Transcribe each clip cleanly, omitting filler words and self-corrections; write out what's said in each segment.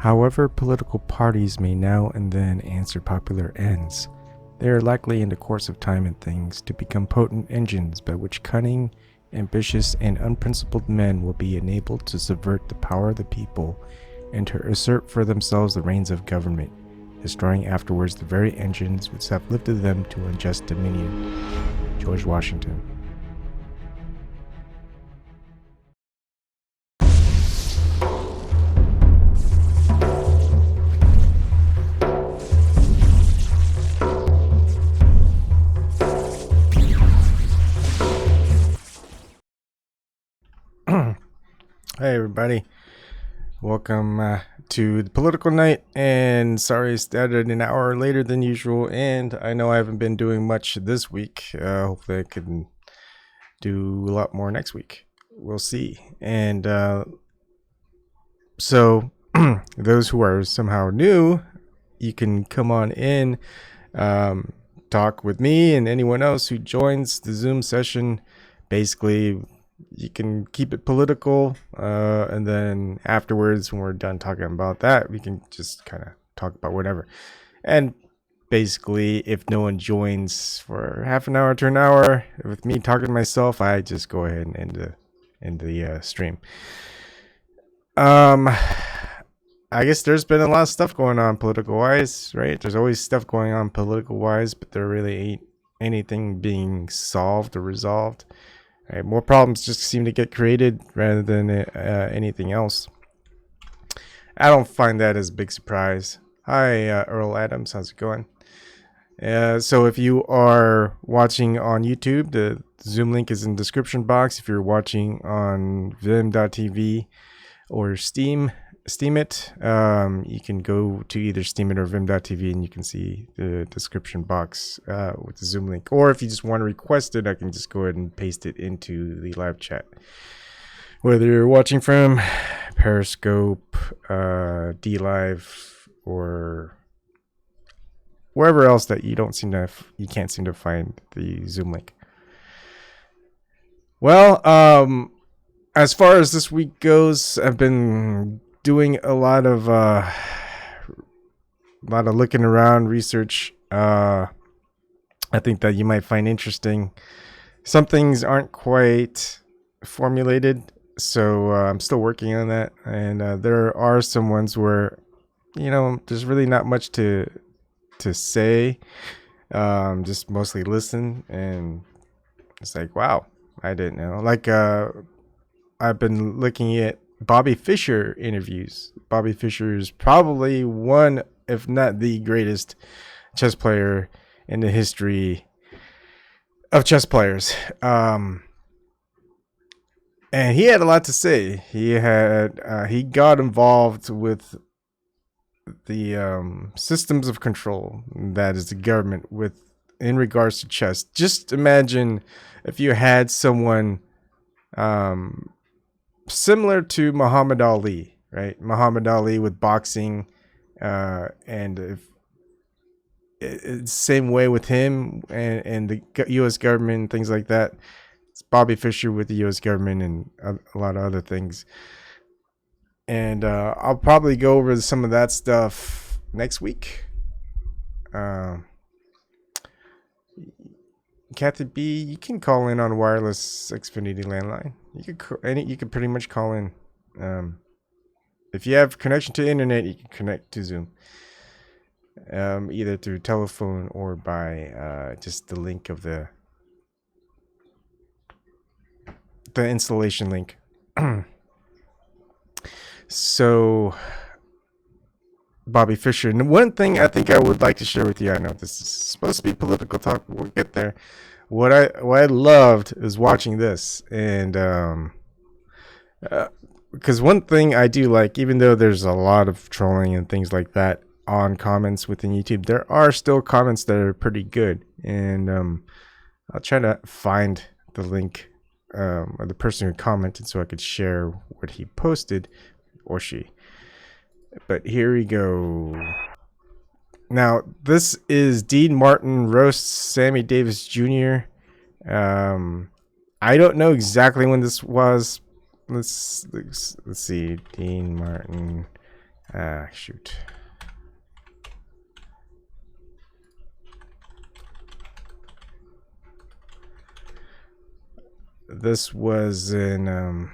However, political parties may now and then answer popular ends. They are likely in the course of time and things to become potent engines by which cunning, ambitious, and unprincipled men will be enabled to subvert the power of the people and to usurp for themselves the reins of government, destroying afterwards the very engines which have lifted them to unjust dominion. George Washington. Hey everybody, welcome to the political night, and sorry I started an hour later than usual, and I know I haven't been doing much this week. Hopefully I can do a lot more next week. We'll see. And so those who are somehow new, you can come on in, talk with me and anyone else who joins the Zoom session. Basically, you can keep it political, and then afterwards, when we're done talking about that, we can just kind of talk about whatever. And basically, if no one joins for half an hour to an hour with me talking to myself, I just go ahead and end the stream. I guess there's been a lot of stuff going on political wise, right? There's always stuff going on political wise, but there really ain't anything being solved or resolved. Right, more problems just seem to get created rather than anything else. I don't find that as a big surprise. Hi, Earl Adams. How's it going? So if you are watching on YouTube, the Zoom link is in the description box. If you're watching on vim.tv or Steam it, you can go to either Steam it or vim.tv and you can see the description box with the Zoom link. Or if you just want to request it, I can just go ahead and paste it into the live chat. Whether you're watching from Periscope, DLive, or wherever else that you can't seem to find the Zoom link. Well, as far as this week goes, I've been doing a lot of looking around, research. I think that you might find interesting. Some things aren't quite formulated, so I'm still working on that. And there are some ones where, there's really not much to say. Just mostly listen, and it's like, wow, I didn't know. Like, I've been looking at Bobby Fischer interviews. Bobby Fischer is probably one, if not the greatest chess player in the history of chess players. And he had a lot to say. He got involved with the systems of control, that is the government, in regards to chess. Just imagine if you had someone similar to Muhammad Ali, right? Muhammad Ali with boxing, and it's same way with him and the U.S. government and things like that. It's Bobby Fischer with the U.S. government and a lot of other things. And I'll probably go over some of that stuff next week. Kathy B, you can call in on wireless Xfinity landline. You could pretty much call in. If you have connection to the internet, you can connect to Zoom, either through telephone or by just the link of the installation link. So, Bobby Fischer. And one thing I think I would like to share with you, I know this is supposed to be political talk, but we'll get there. What I loved is watching this, and because one thing I do like, even though there's a lot of trolling and things like that on comments within YouTube, there are still comments that are pretty good, and I'll try to find the link of the person who commented so I could share what he posted, or she. But here we go. Now, this is Dean Martin roasts Sammy Davis Jr. I don't know exactly when this was. Let's see. Dean Martin. Shoot. This was in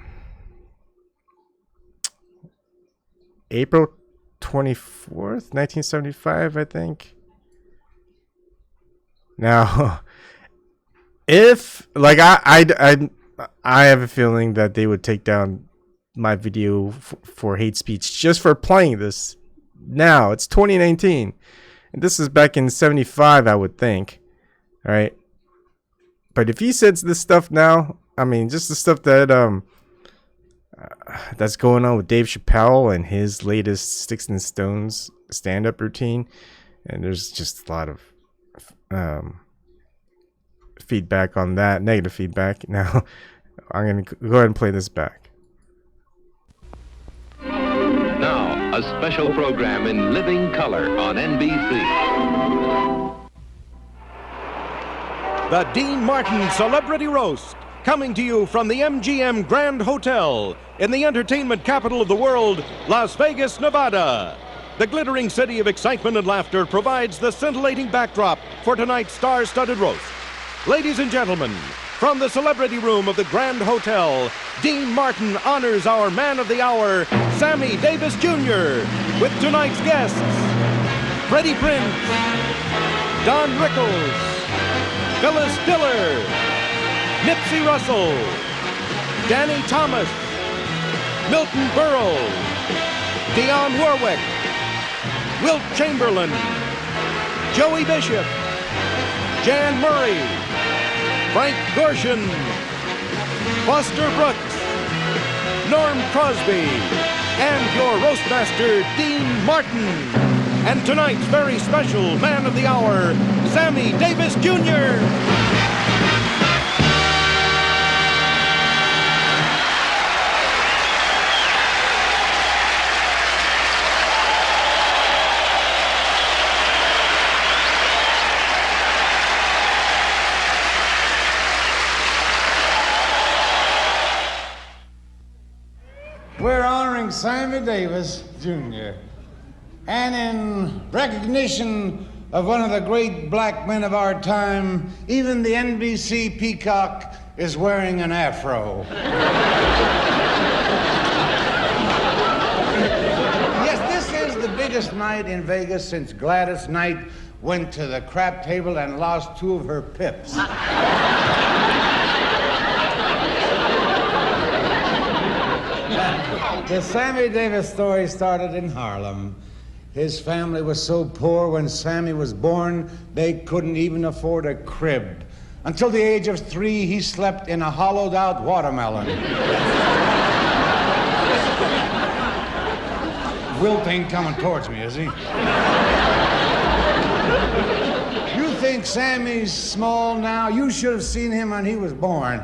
April 24th, 1975, I think. Now, if like I have a feeling that they would take down my video for hate speech just for playing this. Now it's 2019, and this is back in '75, I would think. All right, but if he says this stuff now, I mean, just the stuff that that's going on with Dave Chappelle and his latest Sticks and Stones stand-up routine, and there's just a lot of feedback on that, negative feedback. Now, I'm going to go ahead and play this back. Now, a special program in living color on NBC. The Dean Martin Celebrity Roast, coming to you from the MGM Grand Hotel in the entertainment capital of the world, Las Vegas, Nevada. The glittering city of excitement and laughter provides the scintillating backdrop for tonight's star-studded roast. Ladies and gentlemen, from the celebrity room of the Grand Hotel, Dean Martin honors our man of the hour, Sammy Davis Jr., with tonight's guests, Freddie Prinze, Don Rickles, Phyllis Diller, Nipsey Russell, Danny Thomas, Milton Berle, Dionne Warwick, Wilt Chamberlain, Joey Bishop, Jan Murray, Frank Gorshin, Foster Brooks, Norm Crosby, and your roastmaster, Dean Martin. And tonight's very special man of the hour, Sammy Davis Jr. We're honoring Sammy Davis, Jr. And in recognition of one of the great black men of our time, even the NBC peacock is wearing an afro. Yes, this is the biggest night in Vegas since Gladys Knight went to the crap table and lost 2 of her pips. The Sammy Davis story started in Harlem. His family was so poor when Sammy was born, they couldn't even afford a crib. Until the age of 3, he slept in a hollowed-out watermelon. Wilt ain't coming towards me, is he? You think Sammy's small now? You should have seen him when he was born.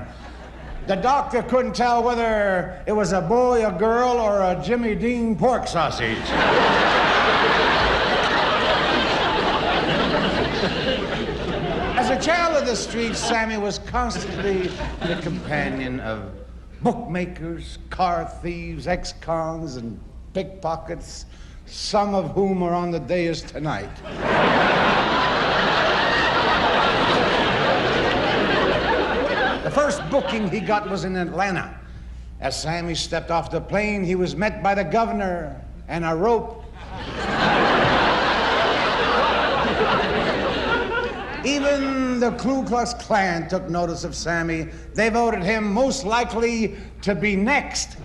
The doctor couldn't tell whether it was a boy, a girl, or a Jimmy Dean pork sausage. As a child of the streets, Sammy was constantly the companion of bookmakers, car thieves, ex-cons, and pickpockets, some of whom are on the dais tonight. The first booking he got was in Atlanta. As Sammy stepped off the plane, he was met by the governor and a rope. Even the Ku Klux Klan took notice of Sammy. They voted him most likely to be next.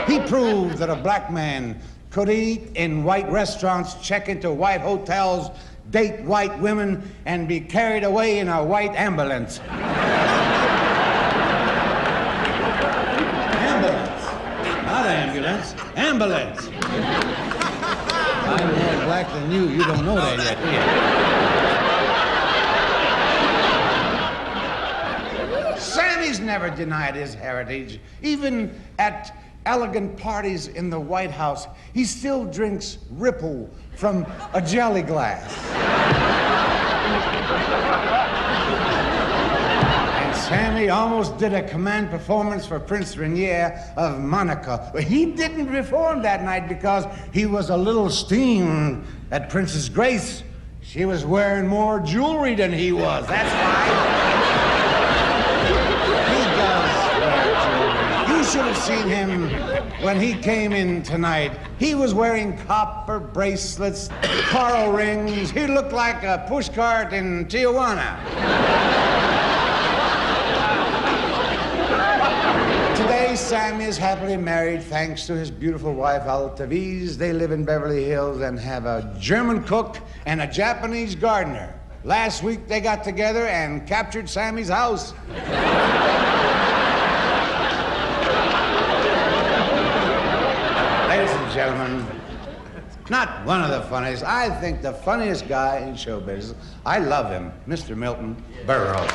He proved that a black man could eat in white restaurants, check into white hotels, date white women, and be carried away in a white ambulance. Ambulance. Not ambulance. Ambulance. I'm more black than you. You don't know that yet, do you? Sammy's never denied his heritage. Even at elegant parties in the White House, he still drinks Ripple from a jelly glass. And Sammy almost did a command performance for Prince Rainier of Monaco. But he didn't perform that night because he was a little steamed at Princess Grace. She was wearing more jewelry than he was. That's why. He does wear jewelry. You should have seen him when he came in tonight. He was wearing copper bracelets, coral rings. He looked like a pushcart in Tijuana. Today, Sam is happily married thanks to his beautiful wife, Altaviz. They live in Beverly Hills and have a German cook and a Japanese gardener. Last week, they got together and captured Sammy's house. Ladies and gentlemen, not one of the funniest. I think the funniest guy in show business. I love him, Mr. Milton Berle.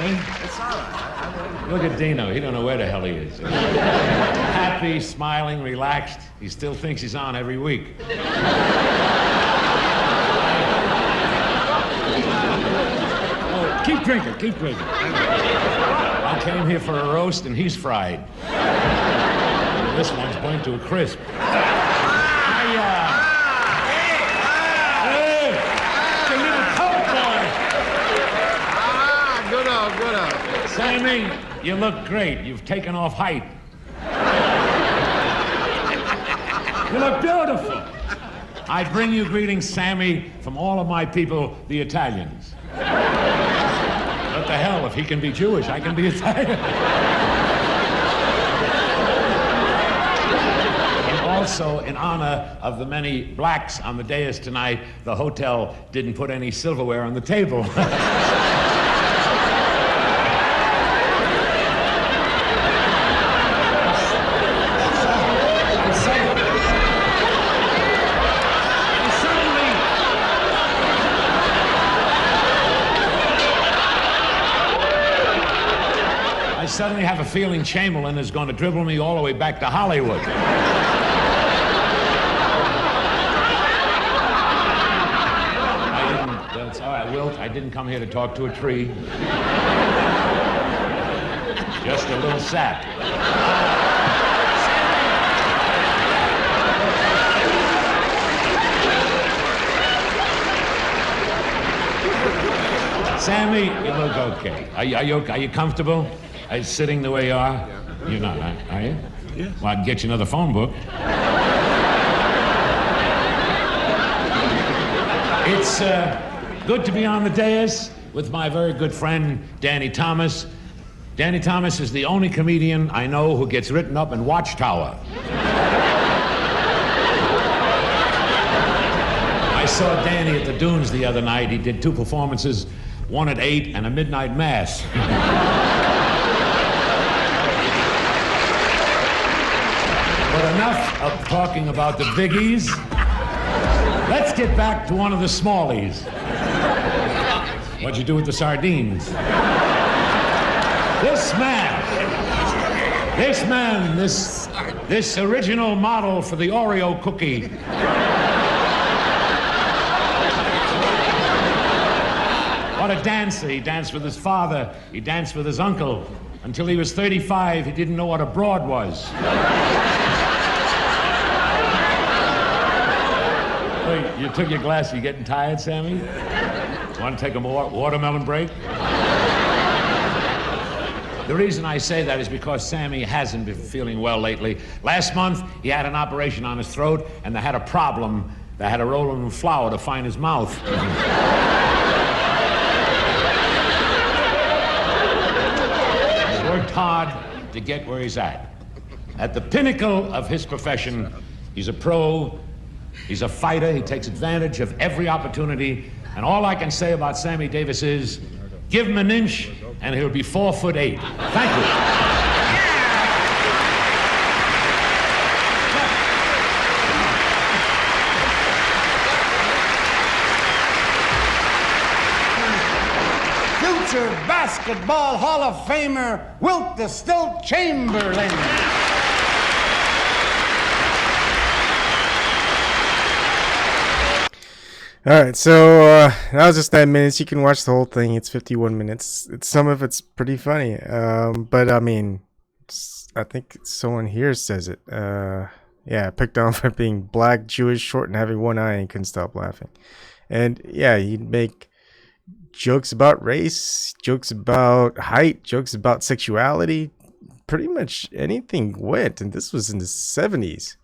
It's all right. Look at Dino. He don't know where the hell he is. Happy, smiling, relaxed. He still thinks he's on every week. Oh, keep drinking, keep drinking. I came here for a roast, and he's fried. This one's burnt to a crisp. Sammy, you look great. You've taken off height. You look beautiful. I bring you greetings, Sammy, from all of my people, the Italians. What the hell? If he can be Jewish, I can be Italian. And also, in honor of the many blacks on the dais tonight, the hotel didn't put any silverware on the table. I suddenly have a feeling Chamberlain is going to dribble me all the way back to Hollywood. That's all right, Wilt. I didn't come here to talk to a tree. Just a little sap. Sammy, you look okay. Are you comfortable? Are you sitting the way you are? Yeah. You're not, are you? Yeah. Well, I can get you another phone book. It's good to be on the dais with my very good friend, Danny Thomas. Danny Thomas is the only comedian I know who gets written up in Watchtower. I saw Danny at the Dunes the other night. He did 2 performances, one at 8 and a midnight mass. But enough of talking about the biggies. Let's get back to one of the smallies. What'd you do with the sardines? This original model for the Oreo cookie. What a dancer. He danced with his father. He danced with his uncle. Until he was 35, he didn't know what a broad was. Wait, you took your glass. You getting tired, Sammy? Want to take a watermelon break? The reason I say that is because Sammy hasn't been feeling well lately. Last month, he had an operation on his throat, and they had a problem. They had to roll him in flour to find his mouth. He's worked hard to get where he's at. At the pinnacle of his profession, he's a pro, he's a fighter, he takes advantage of every opportunity, and all I can say about Sammy Davis is, give him an inch, and he'll be 4'8". Thank you. Future Basketball Hall of Famer Wilt the Stilt Chamberlain. All right, so that was just 9 minutes. You can watch the whole thing. It's 51 minutes. Some of it's pretty funny. But I mean, I think someone here says it. Yeah, picked on for being black, Jewish, short, and having one eye, and couldn't stop laughing. And yeah, he'd make jokes about race, jokes about height, jokes about sexuality. Pretty much anything went, and this was in the 70s.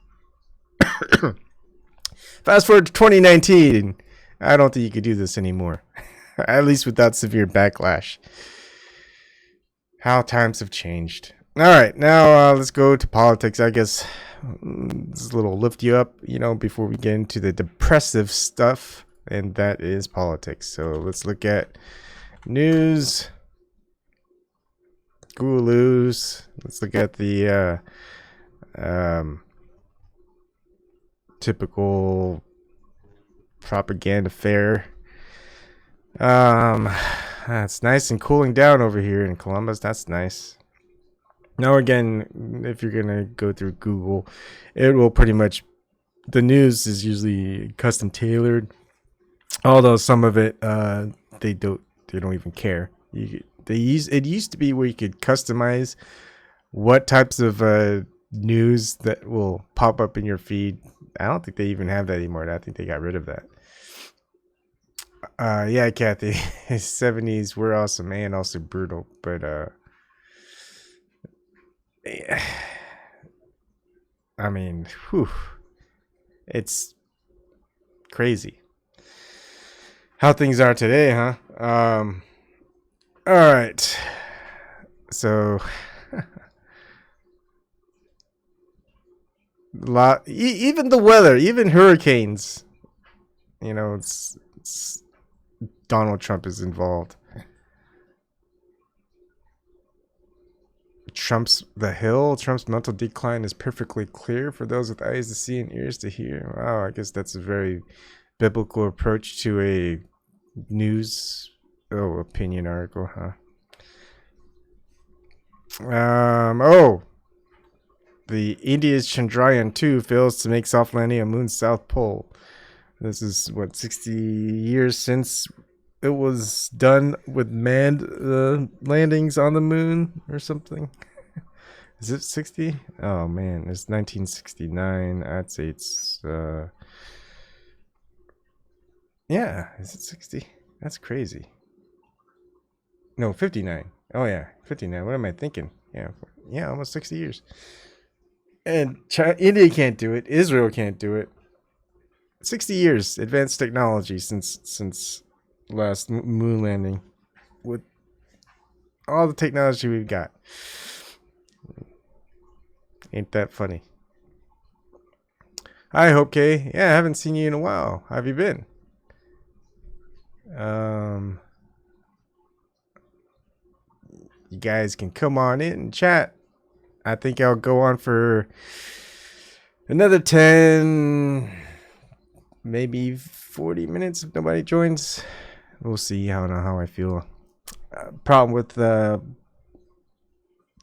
Fast forward to 2019. I don't think you could do this anymore. At least without severe backlash. How times have changed. All right, now let's go to politics. I guess this is a little lift you up, before we get into the depressive stuff, and that is politics. So let's look at news. Gurus. Let's look at the typical propaganda fare. It's nice and cooling down over here in Columbus. That's nice. Now again, if you're gonna go through Google, it will pretty much, the news is usually custom tailored. Although some of it they don't even care. It used to be where you could customize what types of news that will pop up in your feed. I don't think they even have that anymore. I think they got rid of that. Yeah, Kathy, 70s were awesome and also brutal, but I mean, whew, it's crazy how things are today, huh? All right, so even the weather, even hurricanes, it's Donald Trump is involved. Trump's mental decline is perfectly clear for those with eyes to see and ears to hear. Wow, I guess that's a very biblical approach to a news opinion article, huh? The India's Chandrayaan-2 fails to make soft landing on Moon's South Pole. This is 60 years since it was done with manned landings on the moon or something. Is it 60? Oh man, it's 1969. I'd say it's yeah, is it 60? That's crazy. No, 59. Oh yeah, 59. What am I thinking? Yeah, almost 60 years. And India can't do it. Israel can't do it. 60 years advanced technology since last moon landing, with all the technology we've got. Ain't that funny? Hi, Hope K. Yeah, I haven't seen you in a while. How have you been? You guys can come on in and chat. I think I'll go on for another 10, maybe 40 minutes if nobody joins. We'll see. I don't know how I feel. Problem with the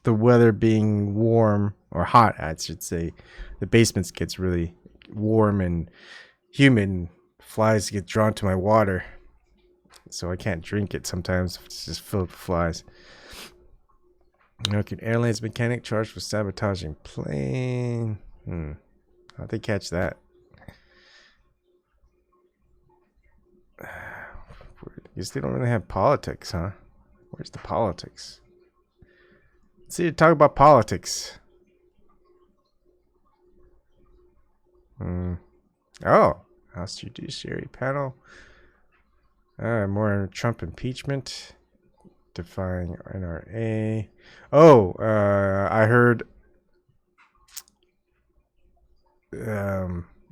weather being warm or hot, I should say. The basement gets really warm and humid. Flies get drawn to my water, so I can't drink it sometimes. It's just filled with flies. Okay, airlines mechanic charged for sabotaging plane. How'd they catch that? I guess they don't really have politics, huh? Where's the politics? Let's see, talk about politics. Oh, House Judiciary panel. More Trump impeachment. Defying NRA. I heard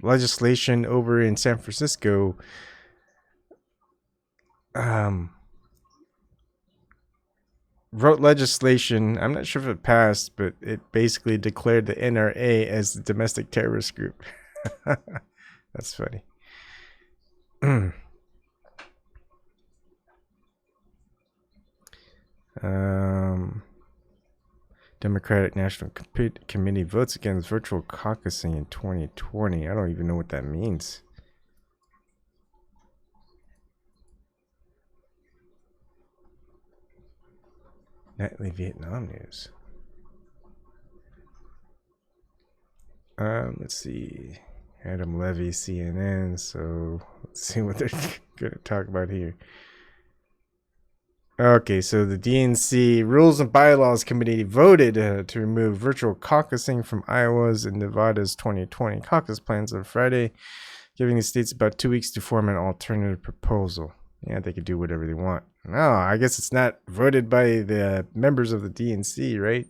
legislation over in San Francisco wrote legislation. I'm not sure if it passed, but it basically declared the NRA as the domestic terrorist group. That's funny. Democratic National Committee votes against virtual caucusing in 2020. I don't even know what that means. Nightly Vietnam news. Let's see. Adam Levy, CNN. So let's see what they're going to talk about here. Okay, so the DNC Rules and Bylaws Committee voted to remove virtual caucusing from Iowa's and Nevada's 2020 caucus plans on Friday, giving the states about 2 weeks to form an alternative proposal. Yeah, they could do whatever they want. No, I guess it's not voted by the members of the DNC, right?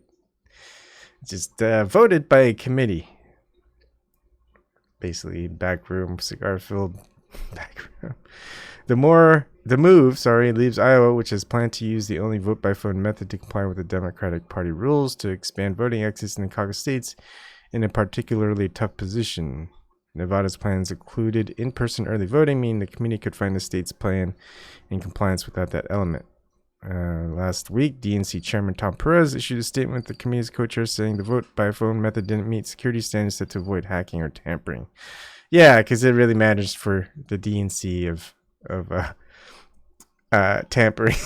It's just voted by a committee. Basically, backroom, cigar-filled backroom. The move leaves Iowa, which has planned to use the only vote-by-phone method to comply with the Democratic Party rules to expand voting access in the caucus states, in a particularly tough position. Nevada's plans included in-person early voting, meaning the committee could find the state's plan in compliance without that element. Last week, DNC Chairman Tom Perez issued a statement with the committee's co-chair saying the vote-by-phone method didn't meet security standards set to avoid hacking or tampering. Yeah, because it really matters for the DNC of tampering.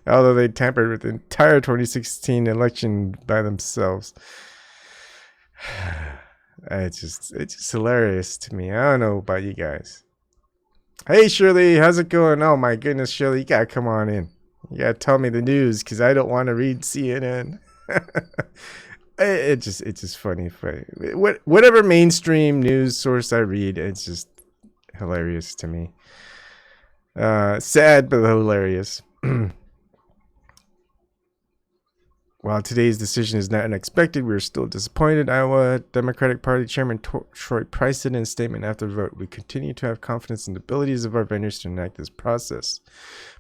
Although they tampered with the entire 2016 election by themselves. It's just hilarious to me. I don't know about you guys. Hey Shirley, how's it going? Oh my goodness, Shirley, you gotta come on in. You gotta tell me the news because I don't want to read CNN. It's just funny. Whatever mainstream news source I read, it's just hilarious to me. Sad but hilarious. While today's decision is not unexpected, we are still disappointed. Iowa Democratic Party Chairman Troy Price said in a statement after the vote, "We continue to have confidence in the abilities of our vendors to enact this process.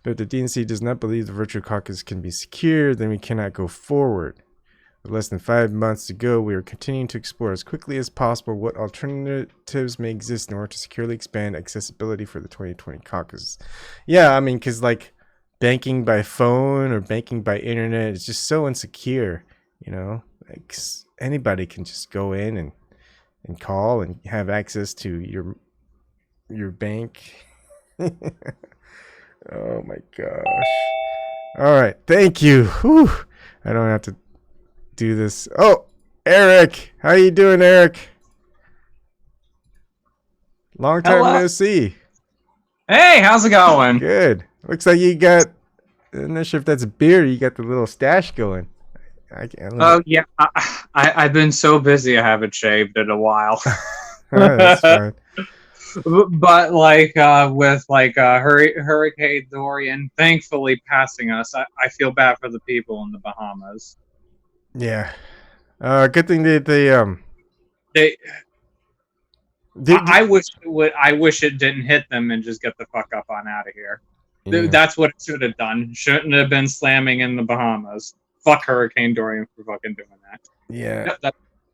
But if the DNC does not believe the virtual caucus can be secure, then we cannot go forward. With less than 5 months to go, we are continuing to explore as quickly as possible what alternatives may exist in order to securely expand accessibility for the 2020 caucus." Yeah, I mean, because like banking by phone or banking by internet is just so insecure, you know? Like anybody can just go in and call and have access to your bank. Oh my gosh. All right, thank you. Whew. I don't have to do this. Oh, Eric, how you doing, Eric? Long time no see. Hey, how's it going? Good. Looks like you got, I'm not sure if that's a beard, you got the little stash going. Oh yeah, I've been so busy I haven't shaved in a while. That's fine. But like with like Hurricane Dorian thankfully passing us, I feel bad for the people in the Bahamas. Yeah. Good thing they I wish it didn't hit them and just get the fuck up on out of here. Yeah. That's what it should have done. Shouldn't have been slamming in the Bahamas. Fuck Hurricane Dorian for fucking doing that. Yeah.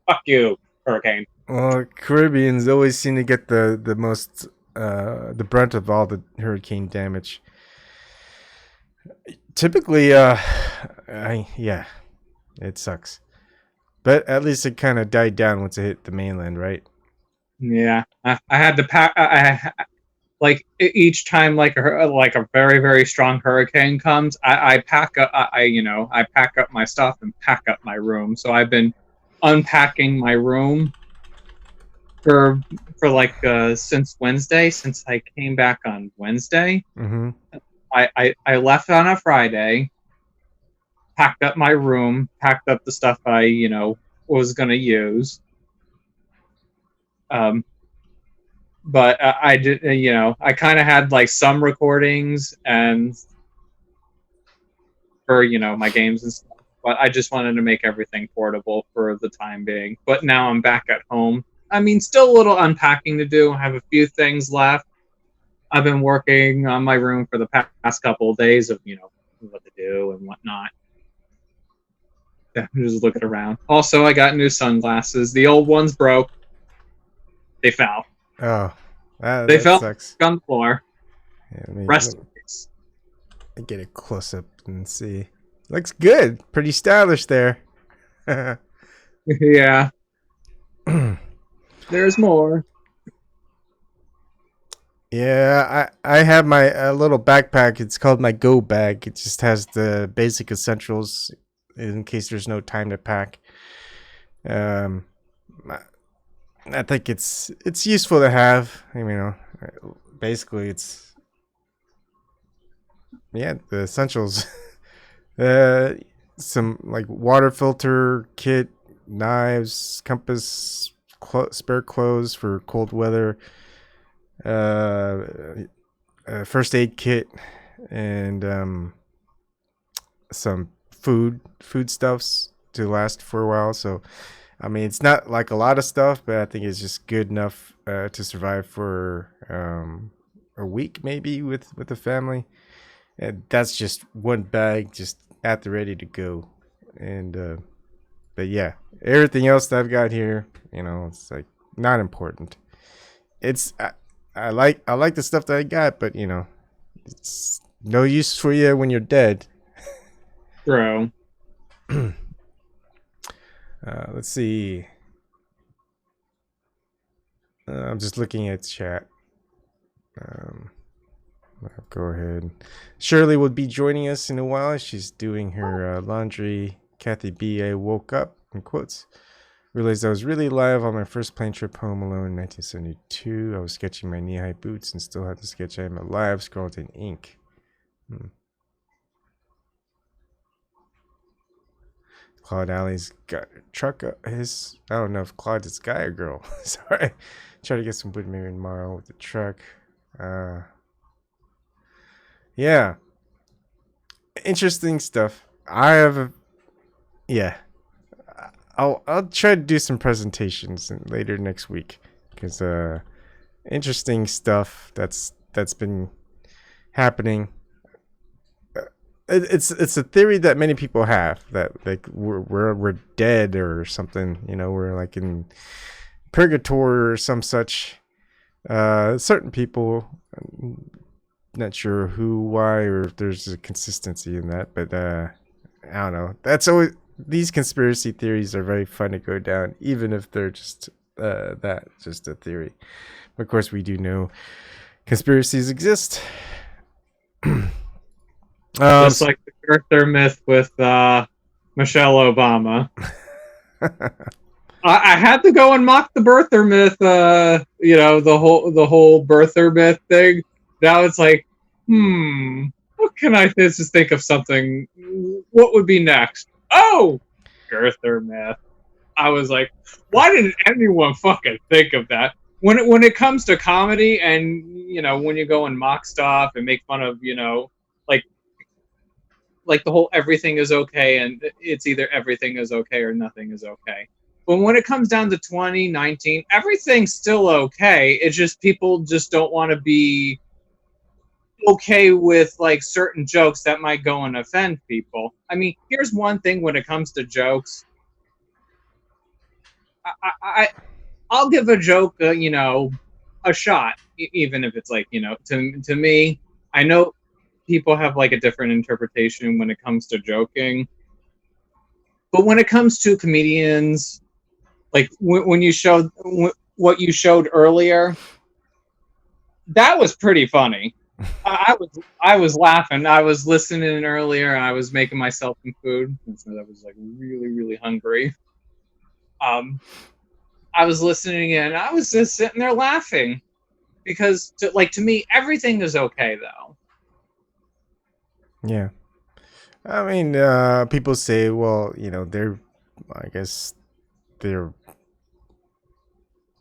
Fuck you, Hurricane. Well, Caribbeans always seem to get the most the brunt of all the hurricane damage. Typically, yeah, it sucks. But at least it kind of died down once it hit the mainland, right? Yeah, I had to pack. Like each time, like a very very strong hurricane comes, I pack up. I pack up my stuff and pack up my room. So I've been unpacking my room for like since Wednesday. Since I came back on Wednesday, Mm-hmm. I left on a Friday. Packed up my room. Packed up the stuff I was gonna use. But I did, I kind of had like some recordings and for, my games and stuff, but I just wanted to make everything portable for the time being. But now I'm back at home. I mean, still a little unpacking to do. I have a few things left. I've been working on my room for the past couple of days of, what to do and whatnot. Yeah, just looking around. Also, I got new sunglasses. The old ones broke. They fell. Oh, they fell sucks. on the floor. Yeah, Rest in peace. Get a close up and see. Looks good. Pretty stylish there. Yeah. There's more. Yeah, I have my little backpack. It's called my go bag. It just has the basic essentials in case there's no time to pack. Um, I I think it's useful to have. Basically it's yeah the essentials. uh, some like water filter kit, knives, compass, spare clothes for cold weather. Uh, First aid kit and some foodstuffs to last for a while. So, it's not like a lot of stuff, but I think it's just good enough to survive for a week maybe with the family. And that's just one bag, just at the ready to go. And but yeah, everything else that I've got here, it's like not important. It's I like the stuff that I got, but it's no use for you when you're dead. Bro. Let's see. I'm just looking at chat. I'll go ahead. Shirley will be joining us in a while. She's doing her laundry. Kathy B. I woke up, in quotes. Realized I was really alive on my first plane trip home alone in 1972. I was sketching my knee-high boots and still had to sketch I am alive scrawled in ink. Claude Alley's got a truck. I don't know if Claude is guy or girl. Sorry. Try to get some wood maybe tomorrow with the truck. Yeah. Interesting stuff. Yeah. I'll try to do some presentations later next week because interesting stuff that's been happening. It's a theory that many people have that like we're dead or something. We're like in purgatory or some such. Certain people, I'm not sure who, why, or if there's a consistency in that, but I don't know. That's always these conspiracy theories are very fun to go down, even if they're just just a theory. But of course, we do know conspiracies exist. Just like the Arthur myth with Michelle Obama. I had to go and mock the birther myth. The whole birther myth thing. Now it's like, what can I just think of something? What would be next? Oh, girther myth. I was like, why didn't anyone fucking think of that? When it comes to comedy, and when you go and mock stuff and make fun of like the whole everything is okay, and it's either everything is okay or nothing is okay. But when it comes down to 2019, everything's still okay. It's just people just don't want to be okay with like certain jokes that might go and offend people. Here's one thing when it comes to jokes. I'll give a joke, a shot, even if it's like, to me, I know people have like a different interpretation when it comes to joking. But when it comes to comedians, like when you showed what you showed earlier, that was pretty funny. I was laughing. I was listening earlier, and I was making myself some food. So I was like really, really hungry. I was listening and I was just sitting there laughing because to me, everything is okay though. Yeah. People say, well, I guess they're,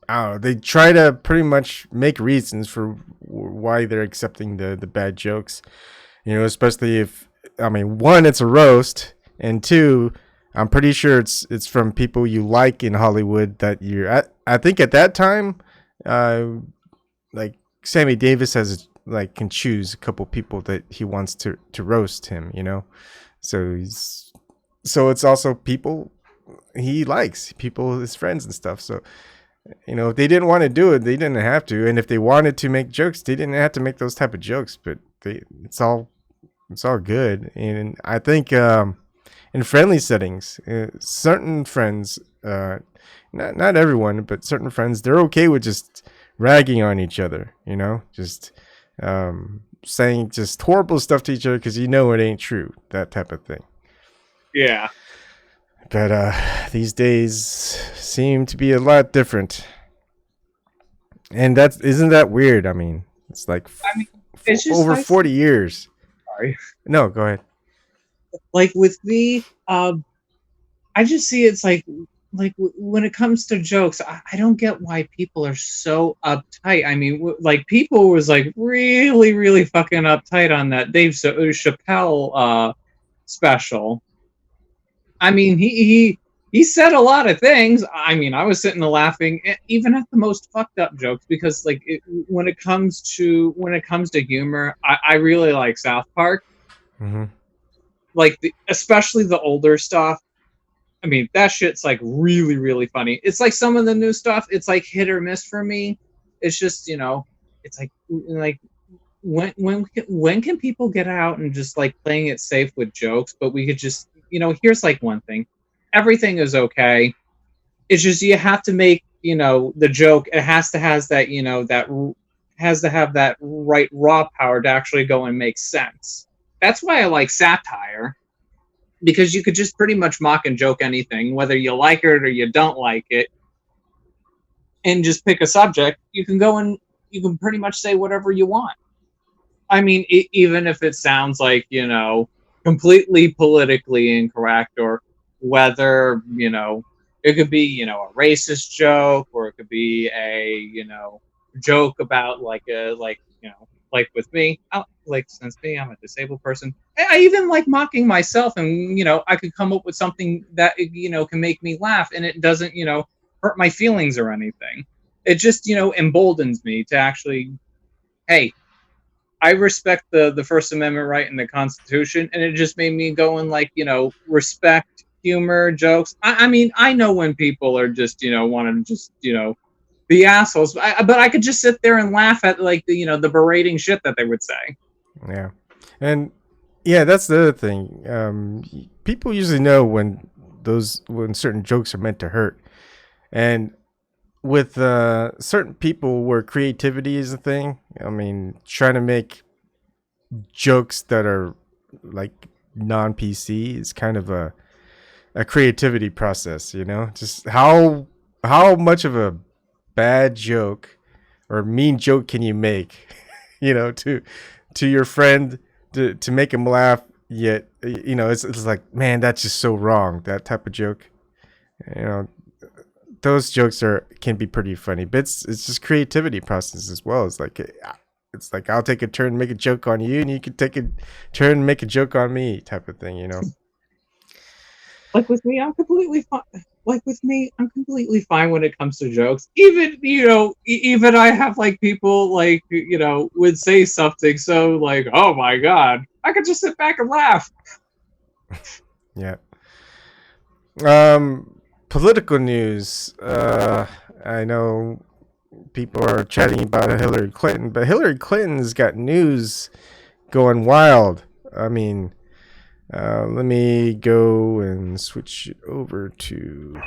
I don't know, they try to pretty much make reasons for why they're accepting the bad jokes, especially if, one, it's a roast, and two, I'm pretty sure it's from people you like in Hollywood that you're at. I think at that time, like Sammy Davis can choose a couple people that he wants to roast him, so it's also people he likes, people his friends and stuff. So if they didn't want to do it, they didn't have to, and if they wanted to make jokes, they didn't have to make those type of jokes. But it's all good. And I think in friendly settings, certain friends, not everyone, but certain friends, they're okay with just ragging on each other, just saying just horrible stuff to each other because it ain't true, that type of thing. Yeah. But these days seem to be a lot different. And isn't that weird? I mean, it's like it's just over like, 40 years. Sorry. No, go ahead. Like with me, I just see it's like when it comes to jokes, I don't get why people are so uptight. I mean, like people was like really, really fucking uptight on that Dave Chappelle special. I mean, he said a lot of things. I mean, I was sitting there laughing even at the most fucked up jokes because, like, when it comes to humor, I really like South Park. Mm-hmm. Like, especially the older stuff. I mean, that shit's like really, really funny. It's like some of the new stuff, it's like hit or miss for me. It's just, it's like when can people get out and just like playing it safe with jokes? But we could just, here's like one thing: everything is okay. It's just you have to make, the joke. It has to have that right raw power to actually go and make sense. That's why I like satire, because you could just pretty much mock and joke anything, whether you like it or you don't like it, and just pick a subject. You can go and you can pretty much say whatever you want. I mean, even if it sounds like, completely politically incorrect, or whether, it could be, a racist joke, or it could be a, joke about like with me, since I'm a disabled person, I even like mocking myself, and, I could come up with something that, can make me laugh, and it doesn't, hurt my feelings or anything. It just, emboldens me to actually, hey, I respect the First Amendment right in the Constitution, and it just made me go and respect humor, jokes. I mean, I know when people are just, want to just, be assholes, but I could just sit there and laugh at the berating shit that they would say. Yeah. And yeah, that's the other thing. People usually know when certain jokes are meant to hurt. And with certain people where creativity is a thing, I mean, trying to make jokes that are like non-PC is kind of a creativity process, just how much of a bad joke or mean joke can you make, to your friend to make him laugh, yet, it's like, man, that's just so wrong, that type of joke. Those jokes can be pretty funny, but it's just creativity process as well. It's like I'll take a turn and make a joke on you, and you can take a turn and make a joke on me, type of thing, Like with me, I'm completely fine. I'm completely fine when it comes to jokes. Even even I have people would say something so like, oh my god, I could just sit back and laugh. Yeah. Political news. I know people are chatting about Hillary Clinton, but Hillary Clinton's got news going wild. I mean, let me go and switch over to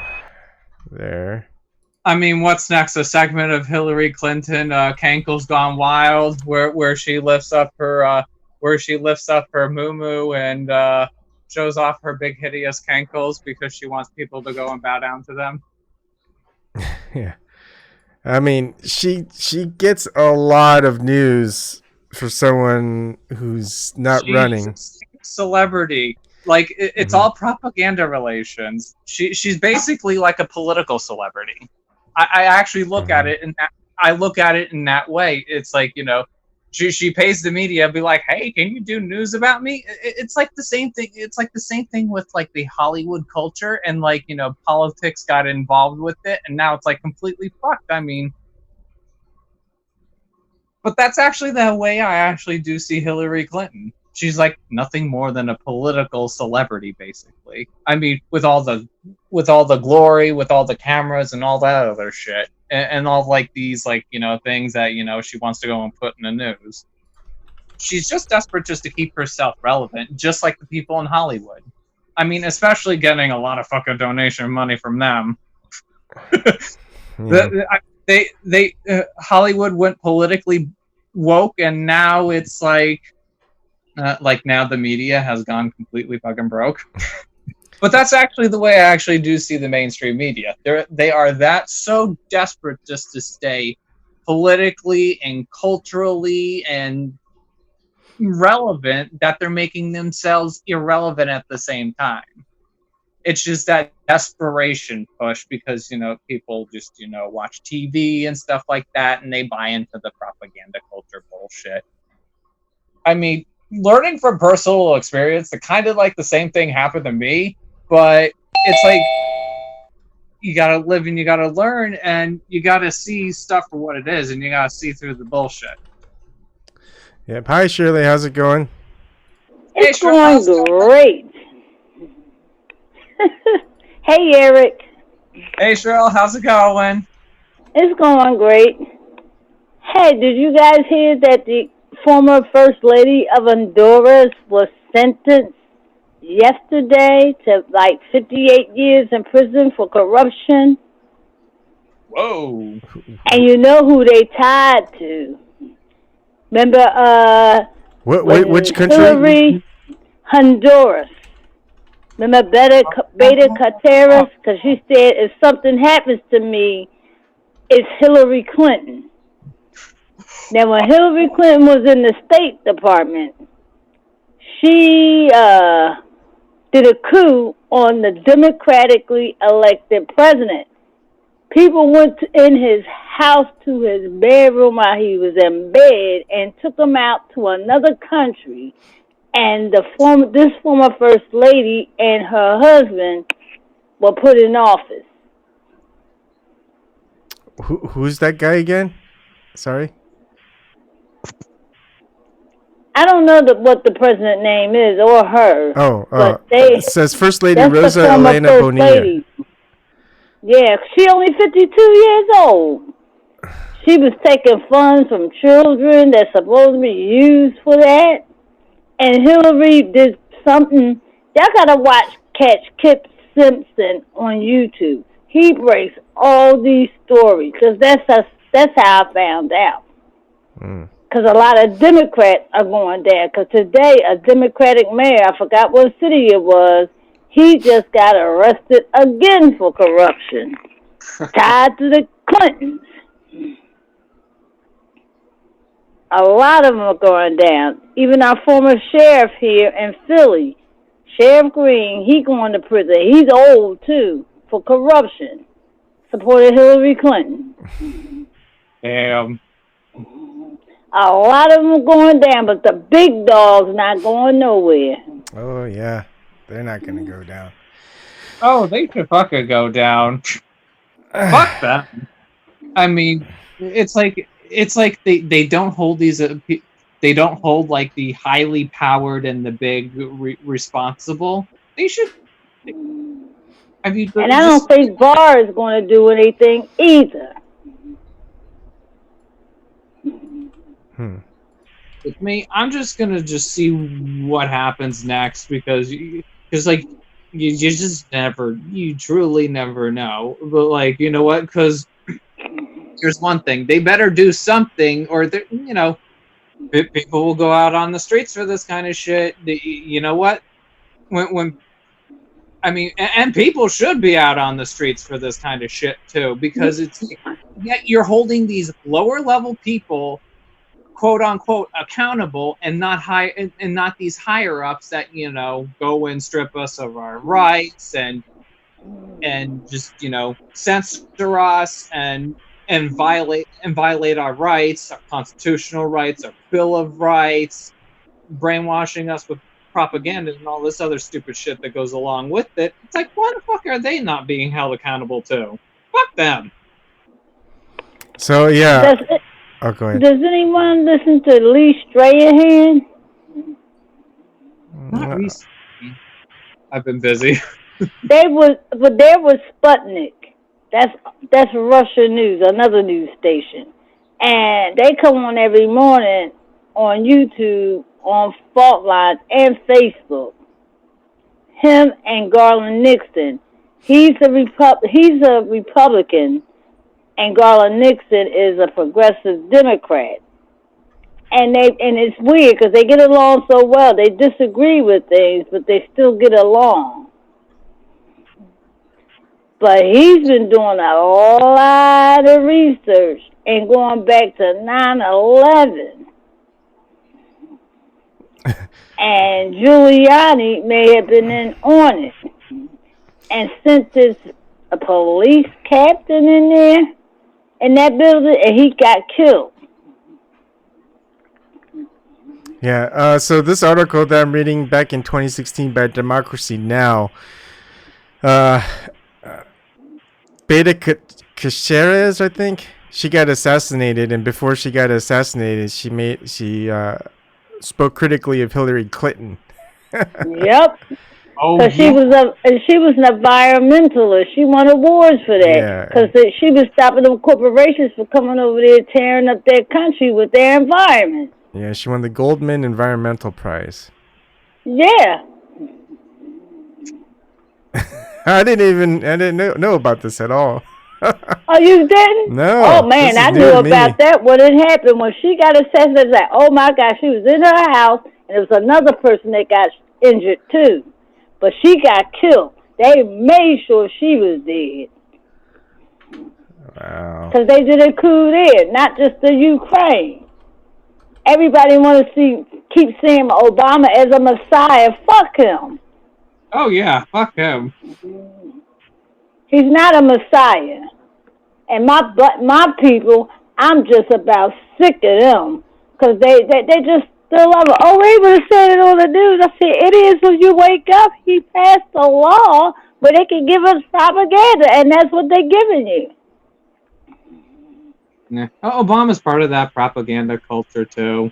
there. I mean, what's next? A segment of Hillary Clinton, Cankle's Gone Wild, where she lifts up her moo and shows off her big hideous cankles because she wants people to go and bow down to them. Yeah, I mean, she gets a lot of news for someone who's not running. Celebrity, it's all propaganda relations. She's basically like a political celebrity. I actually look at it in that way. It's like, she pays the media, be like, hey, can you do news about me? It's like the same thing. It's like the same thing with the Hollywood culture, and politics got involved with it, and now it's completely fucked. I mean, but that's actually the way I actually do see Hillary Clinton. She's nothing more than a political celebrity, basically. I mean, with all the glory, with all the cameras and all that other shit, and all these things that she wants to go and put in the news. She's just desperate just to keep herself relevant, just like the people in Hollywood. I mean, especially getting a lot of fucking donation money from them. Yeah. they Hollywood went politically woke, and now it's like now the media has gone completely fucking broke. But that's actually the way I actually do see the mainstream media. They are that so desperate just to stay politically and culturally and relevant that they're making themselves irrelevant at the same time. It's just that desperation push because people just watch TV and stuff like that, and they buy into the propaganda culture bullshit. I mean, learning from personal experience, the kind of like the same thing happened to me, but it's like you gotta live and you gotta learn, and you gotta see stuff for what it is, and you gotta see through the bullshit. Yep. Hi, Shirley. How's it going? It's Hey, going great. Hey, Eric. Hey, Cheryl, how's it going? It's going great. Hey, did you guys hear that the former First Lady of Honduras was sentenced yesterday to like 58 years in prison for corruption? Whoa. And you know who they tied to? Remember, Which country? Hillary, Honduras. Remember Beta Cateras? Because she said, if something happens to me, it's Hillary Clinton. Now, when Hillary Clinton was in the State Department, she did a coup on the democratically elected president. People went in his house to his bedroom while he was in bed and took him out to another country. And this former First Lady and her husband were put in office. Who's that guy again? Sorry. I don't know what the president name is or her. But it says First Lady Rosa Elena Bonilla. Lady. Yeah, she only 52 years old. She was taking funds from children that's supposed to be used for that. And Hillary did something. Y'all gotta catch Kip Simpson on YouTube. He breaks all these stories because that's how I found out. Because a lot of Democrats are going there. Because today, a Democratic mayor, I forgot what city it was, he just got arrested again for corruption, tied to the Clintons. A lot of them are going down. Even our former sheriff here in Philly, Sheriff Green, he going to prison. He's old, too, for corruption. Supported Hillary Clinton. Damn. A lot of them are going down, but the big dog's not going nowhere. Oh, yeah. They're not going to go down. Oh, they should fucking go down. Fuck that. I mean, it's like they don't hold these. They don't hold like the highly powered and the big responsible. They should. I mean, and I don't think Barr is going to do anything either. With me, I'm just gonna see what happens next because like you just you truly never know. But like, you know what? Because here's one thing: they better do something, or people will go out on the streets for this kind of shit. You know what? When I mean, and people should be out on the streets for this kind of shit too, because it's yet you're holding these lower level people, quote unquote, accountable, and not these higher ups that go and strip us of our rights and just censor us and violate our rights, our constitutional rights, our Bill of Rights, brainwashing us with propaganda and all this other stupid shit that goes along with it. It's like, why the fuck are they not being held accountable to? Fuck them. So yeah. Oh, go ahead. Does anyone listen to Lee Strahan? Not recently. I've been busy. There was Sputnik. That's Russian news, another news station, and they come on every morning on YouTube, on Faultline and Facebook. Him and Garland Nixon. He's a Republican, and Garland Nixon is a progressive Democrat. And it's weird because they get along so well. They disagree with things, but they still get along. But he's been doing a lot of research and going back to 9/11. And Giuliani may have been in on it and sent a police captain in there in that building, and he got killed. Yeah. So this article that I'm reading back in 2016 by Democracy Now. Beta Caceres, I think, she got assassinated, and before she got assassinated, she spoke critically of Hillary Clinton. Yep. Oh, Because she was an environmentalist. She won awards for that. Because she was stopping them corporations from coming over there tearing up their country with their environment. Yeah, she won the Goldman Environmental Prize. Yeah. I didn't know about this at all. Oh, you didn't? No. Oh, man, I knew about that when it happened. When she got assassinated, like, oh, my gosh, she was in her house, and there was another person that got injured, too. But she got killed. They made sure she was dead. Wow. Because they did a coup there, not just the Ukraine. Everybody want to keep seeing Obama as a messiah. Fuck him. Oh, yeah, fuck him. He's not a messiah. And my people, I'm just about sick of them. Because they just still love it. Oh, they would have said it on the news. I said, it is when you wake up. He passed a law where they can give us propaganda, and that's what they're giving you. Yeah. Oh, Obama's part of that propaganda culture, too.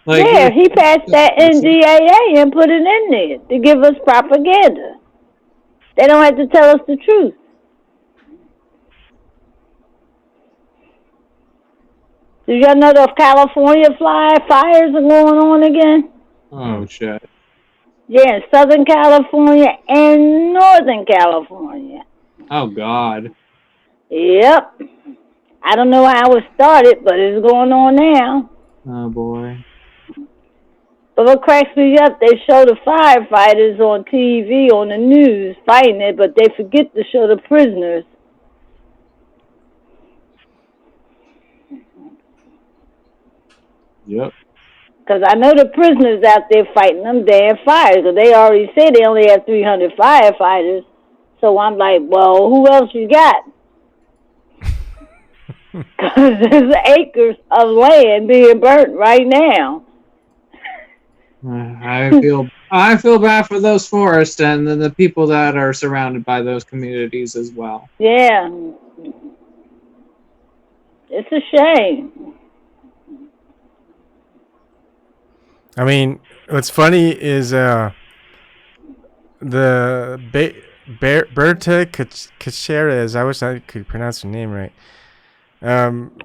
Like, yeah, he passed that NDAA and put it in there to give us propaganda. They don't have to tell us the truth. Do y'all know the California fires are going on again? Oh, shit. Yeah, in Southern California and Northern California. Oh, God. Yep. I don't know how it started, but it's going on now. Oh, boy. But what cracks me up, they show the firefighters on TV, on the news, fighting it, but they forget to show the prisoners. Yep. Because I know the prisoners out there fighting them damn fires, because they already said they only have 300 firefighters. So I'm like, well, who else you got? Because there's acres of land being burnt right now. I feel bad for those forests and the people that are surrounded by those communities as well. Yeah. It's a shame. I mean, what's funny is the Berta Caceres, I wish I could pronounce her name right.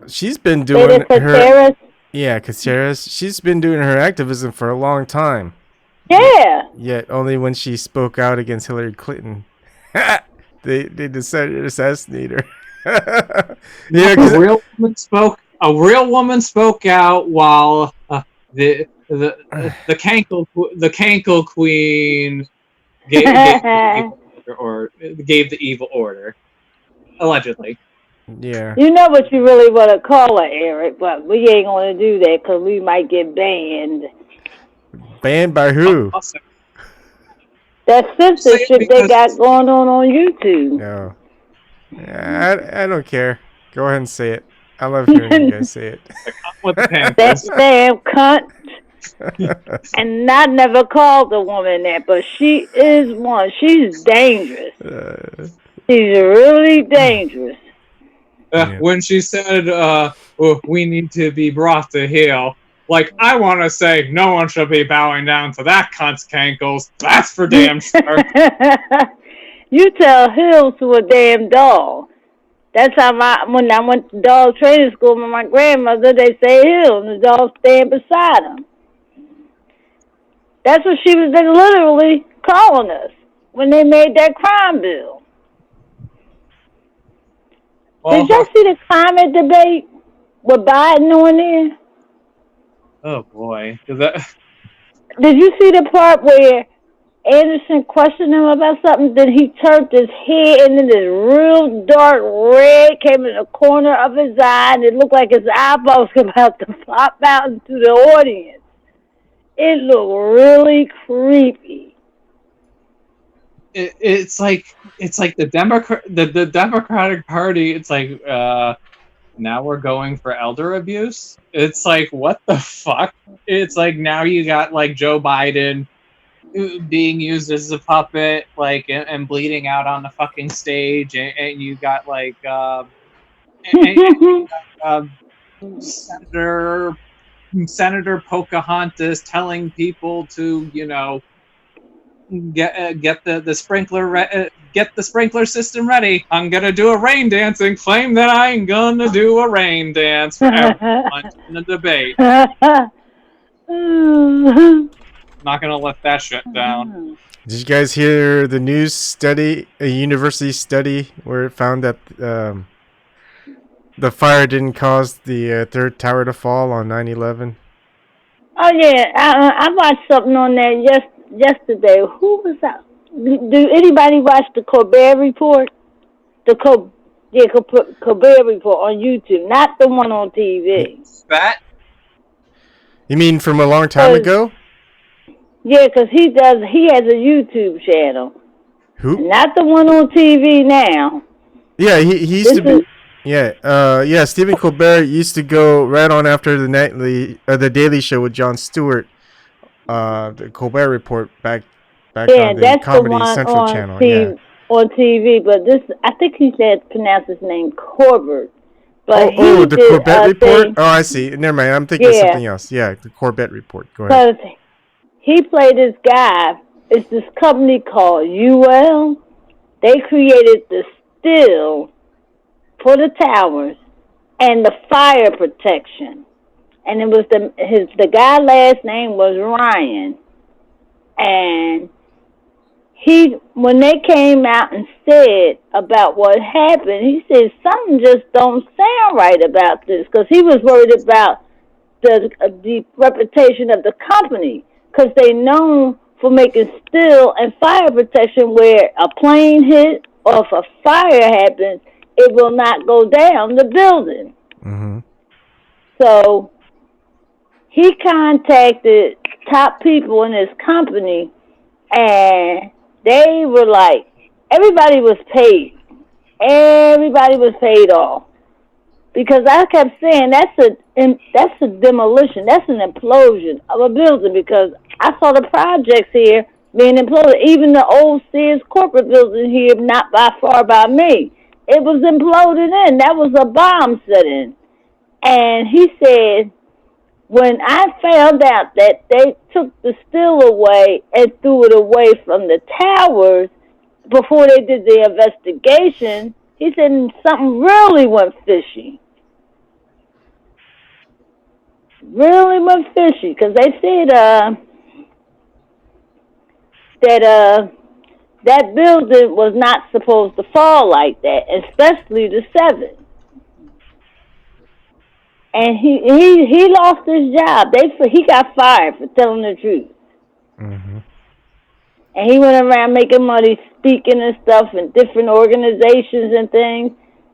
She's been doing her... Yeah, Caceres. She's been doing her activism for a long time. Yeah. Yet only when she spoke out against Hillary Clinton, they decided to assassinate her. Yeah, a real woman spoke out while the Cankle Queen gave the evil order, allegedly. Yeah. You know what you really want to call her, Eric, but we ain't going to do that because we might get banned. Banned by who? That censorship they got going on YouTube. No. Yeah, I don't care. Go ahead and say it. I love hearing you guys say it. That damn cunt. And I never called the woman that, but she is one. She's dangerous. She's really dangerous. When she said, we need to be brought to heel, like, I want to say no one should be bowing down to that cunt's cankles. That's for damn sure. You tell Hill to a damn dog. That's how when I went to dog training school with my grandmother, they say Hill, and the dog stand beside him. That's what she was literally calling us when they made that crime bill. Did y'all see the climate debate with Biden on there? Oh boy, is that? Did you see the part where Anderson questioned him about something? Then he turned his head and then this real dark red came in the corner of his eye and it looked like his eyeballs were about to pop out into the audience. It looked really creepy. It's like the Democratic Party. It's like now we're going for elder abuse. It's like, what the fuck? It's like now you got like Joe Biden being used as a puppet, like and bleeding out on the fucking stage, and you got like Senator Pocahontas telling people to, you know, get the sprinkler get the sprinkler system ready. I'm gonna do a rain dance and claim that I ain't gonna do a rain dance for everyone in the debate. Not gonna let that shit down. Did you guys hear the news study, a university study, where it found that the fire didn't cause the third tower to fall on 9/11? Oh yeah, I watched something on that yesterday. Who was that? Do anybody watch the Colbert Report? The Colbert Report on YouTube, not the one on TV. That? You mean from a long time ago? Yeah, because he has a YouTube channel. Who? Not the one on TV now. Yeah, he used to be. Yeah, Stephen Colbert used to go right on after the Daily Show with Jon Stewart, the Colbert Report back on the Comedy Central channel. On TV, but this, I think he said pronounce his name Corbett. But the Corbett Report? Oh, I see. Never mind. I'm thinking of something else. Yeah, the Corbett Report. Go ahead. He played this guy. It's this company called UL. They created the steel for the towers and the fire protection. And it was the guy last name was Ryan. And when they came out and said about what happened, he said something just don't sound right about this, because he was worried about the reputation of the company, because they known for making steel and fire protection where a plane hit or if a fire happens, it will not go down the building. Mm-hmm. So he contacted top people in his company, and they were like, everybody was paid. Everybody was paid off. Because I kept saying that's a demolition, that's an implosion of a building, because I saw the projects here being imploded. Even the old Sears corporate building here, not by far by me, it was imploded in. That was a bomb set in. And he said, when I found out that they took the steel away and threw it away from the towers before they did the investigation, he said something really went fishy. Really went fishy, because they said that building was not supposed to fall like that, especially the 7. And he lost his job. He got fired for telling the truth. Mm-hmm. And he went around making money speaking and stuff in different organizations and things.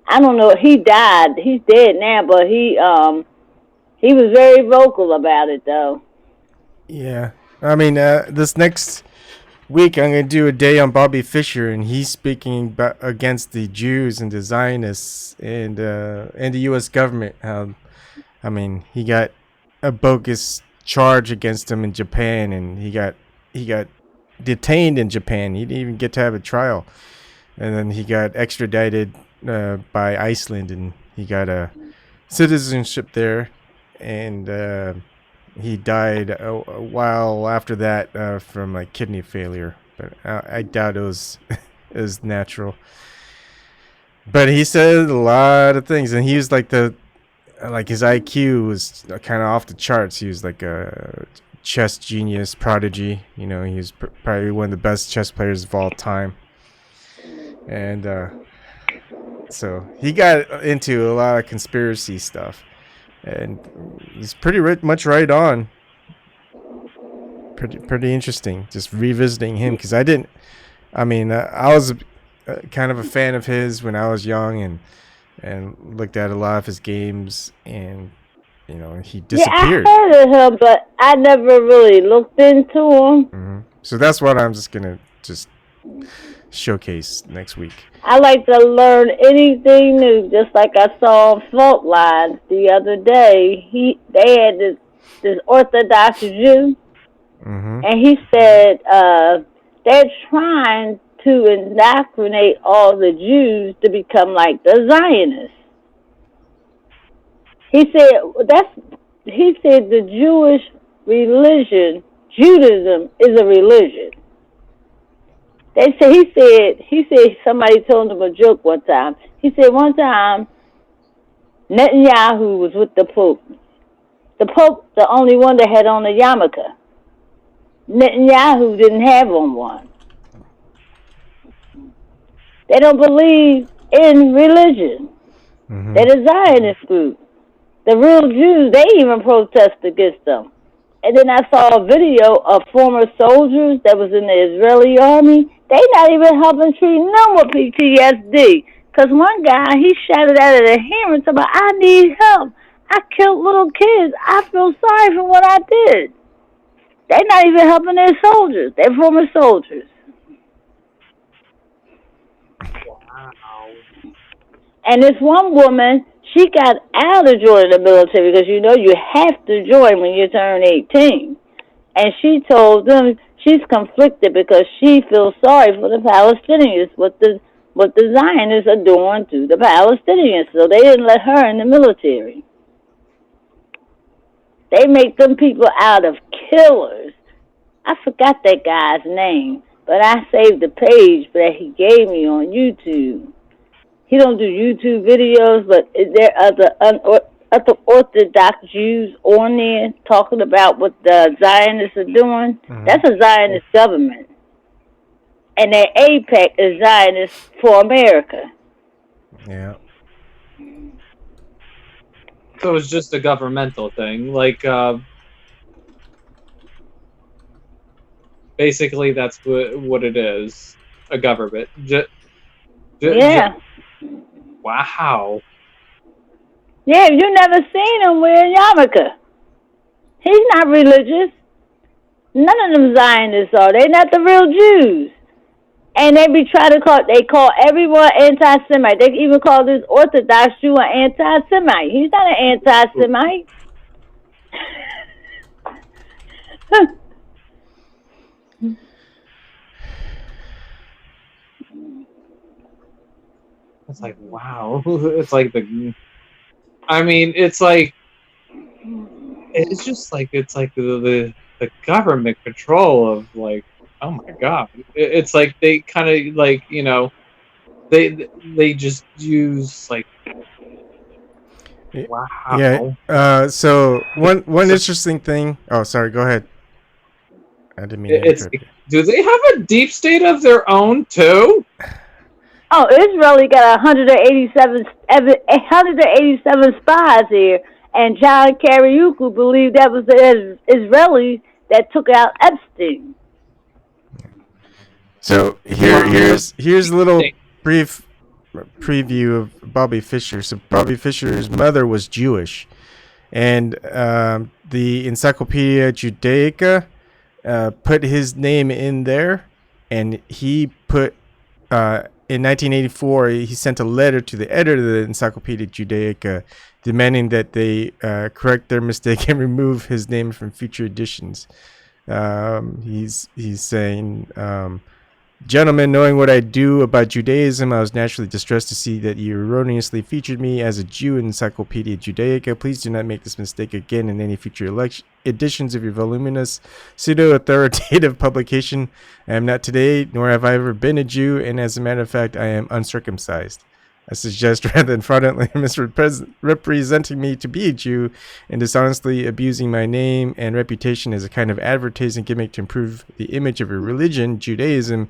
I don't know. He died. He's dead now, but he was very vocal about it, though. Yeah. I mean, this next week I'm going to do a day on Bobby Fischer, and he's speaking against the Jews and the Zionists and the U.S. government. I mean, he got a bogus charge against him in Japan, and he got detained in Japan. He didn't even get to have a trial. And then he got extradited by Iceland, and he got a citizenship there. And he died a while after that from like kidney failure. But I doubt it was natural. But he said a lot of things, and he was like his IQ was kind of off the charts. He was like a chess genius prodigy. You know, he was probably one of the best chess players of all time. And So he got into a lot of conspiracy stuff, and he's pretty much right on. Pretty interesting. Just revisiting him because I mean, I was kind of a fan of his when I was young, and looked at a lot of his games, and he disappeared. Yeah, I heard of him, but I never really looked into him. So that's what I'm just gonna just showcase next week. I like to learn anything new, just like I saw on Fault Lines the other day. They had this Orthodox Jew, and he said they're trying to indoctrinate all the Jews to become like the Zionists. He said the Jewish religion, Judaism, is a religion. He said somebody told him a joke one time. He said one time Netanyahu was with the Pope. The Pope, the only one that had on a yarmulke. Netanyahu didn't have on one. They don't believe in religion. They're the Zionist group. The real Jews, they even protest against them. And then I saw a video of former soldiers that was in the Israeli army. They not even helping treat them with PTSD. Because one guy, he shouted out at a hearing, talking about, I need help. I killed little kids. I feel sorry for what I did. They're not even helping their soldiers. They're former soldiers. Wow. And this one woman, she got out of joining the military because you have to join when you turn 18. And she told them she's conflicted because she feels sorry for the Palestinians, what the Zionists are doing to the Palestinians. So they didn't let her in the military. They make them people out of killers. I forgot that guy's name, but I saved the page that he gave me on YouTube. He don't do YouTube videos, but there are other Orthodox Jews on there talking about what the Zionists are doing. That's a Zionist government. And their APEC is Zionist for America. Yeah. So it's just a governmental thing. Like, basically that's what it is. A government. Yeah. Wow. Yeah, you never seen him wearing yarmulke. He's not religious. None of them Zionists are. They're not the real Jews. And they call everyone anti-Semite. They even call this Orthodox Jew an anti-Semite. He's not an anti-Semite. It's like, wow. It's like it's like, it's just like, it's like the government control of, like, oh my God. It's like they kind of, like, they just use, like, wow. Yeah. So one interesting thing. Oh, sorry. Go ahead. I didn't mean to interrupt you. Do they have a deep state of their own too? Oh, Israel got 187 spies here, and John Kariuki believed that was the Israelis that took out Epstein. So here's a little brief preview of Bobby Fischer. So Bobby Fischer's mother was Jewish, and the Encyclopedia Judaica put his name in there, and he put in 1984 he sent a letter to the editor of the Encyclopedia Judaica demanding that they correct their mistake and remove his name from future editions. He's saying, gentlemen, knowing what I do about Judaism, I was naturally distressed to see that you erroneously featured me as a Jew in Encyclopedia Judaica. Please do not make this mistake again in any future editions of your voluminous pseudo-authoritative publication. I am not today, nor have I ever been a Jew, and as a matter of fact, I am uncircumcised. I suggest rather than fraudulently misrepresenting me to be a Jew and dishonestly abusing my name and reputation as a kind of advertising gimmick to improve the image of your religion, Judaism,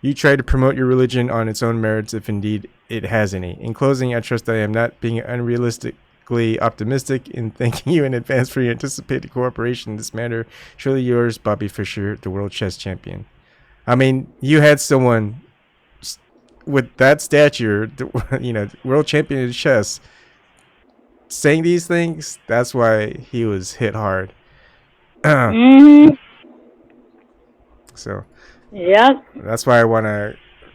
You try to promote your religion on its own merits, if indeed it has any. In closing, I trust I am not being unrealistically optimistic in thanking you in advance for your anticipated cooperation in this matter. Surely yours, Bobby Fischer, the world chess champion. I mean, you had someone with that stature, world champion of chess, saying these things. That's why he was hit hard. Mm-hmm. So, Yep. that's why I want to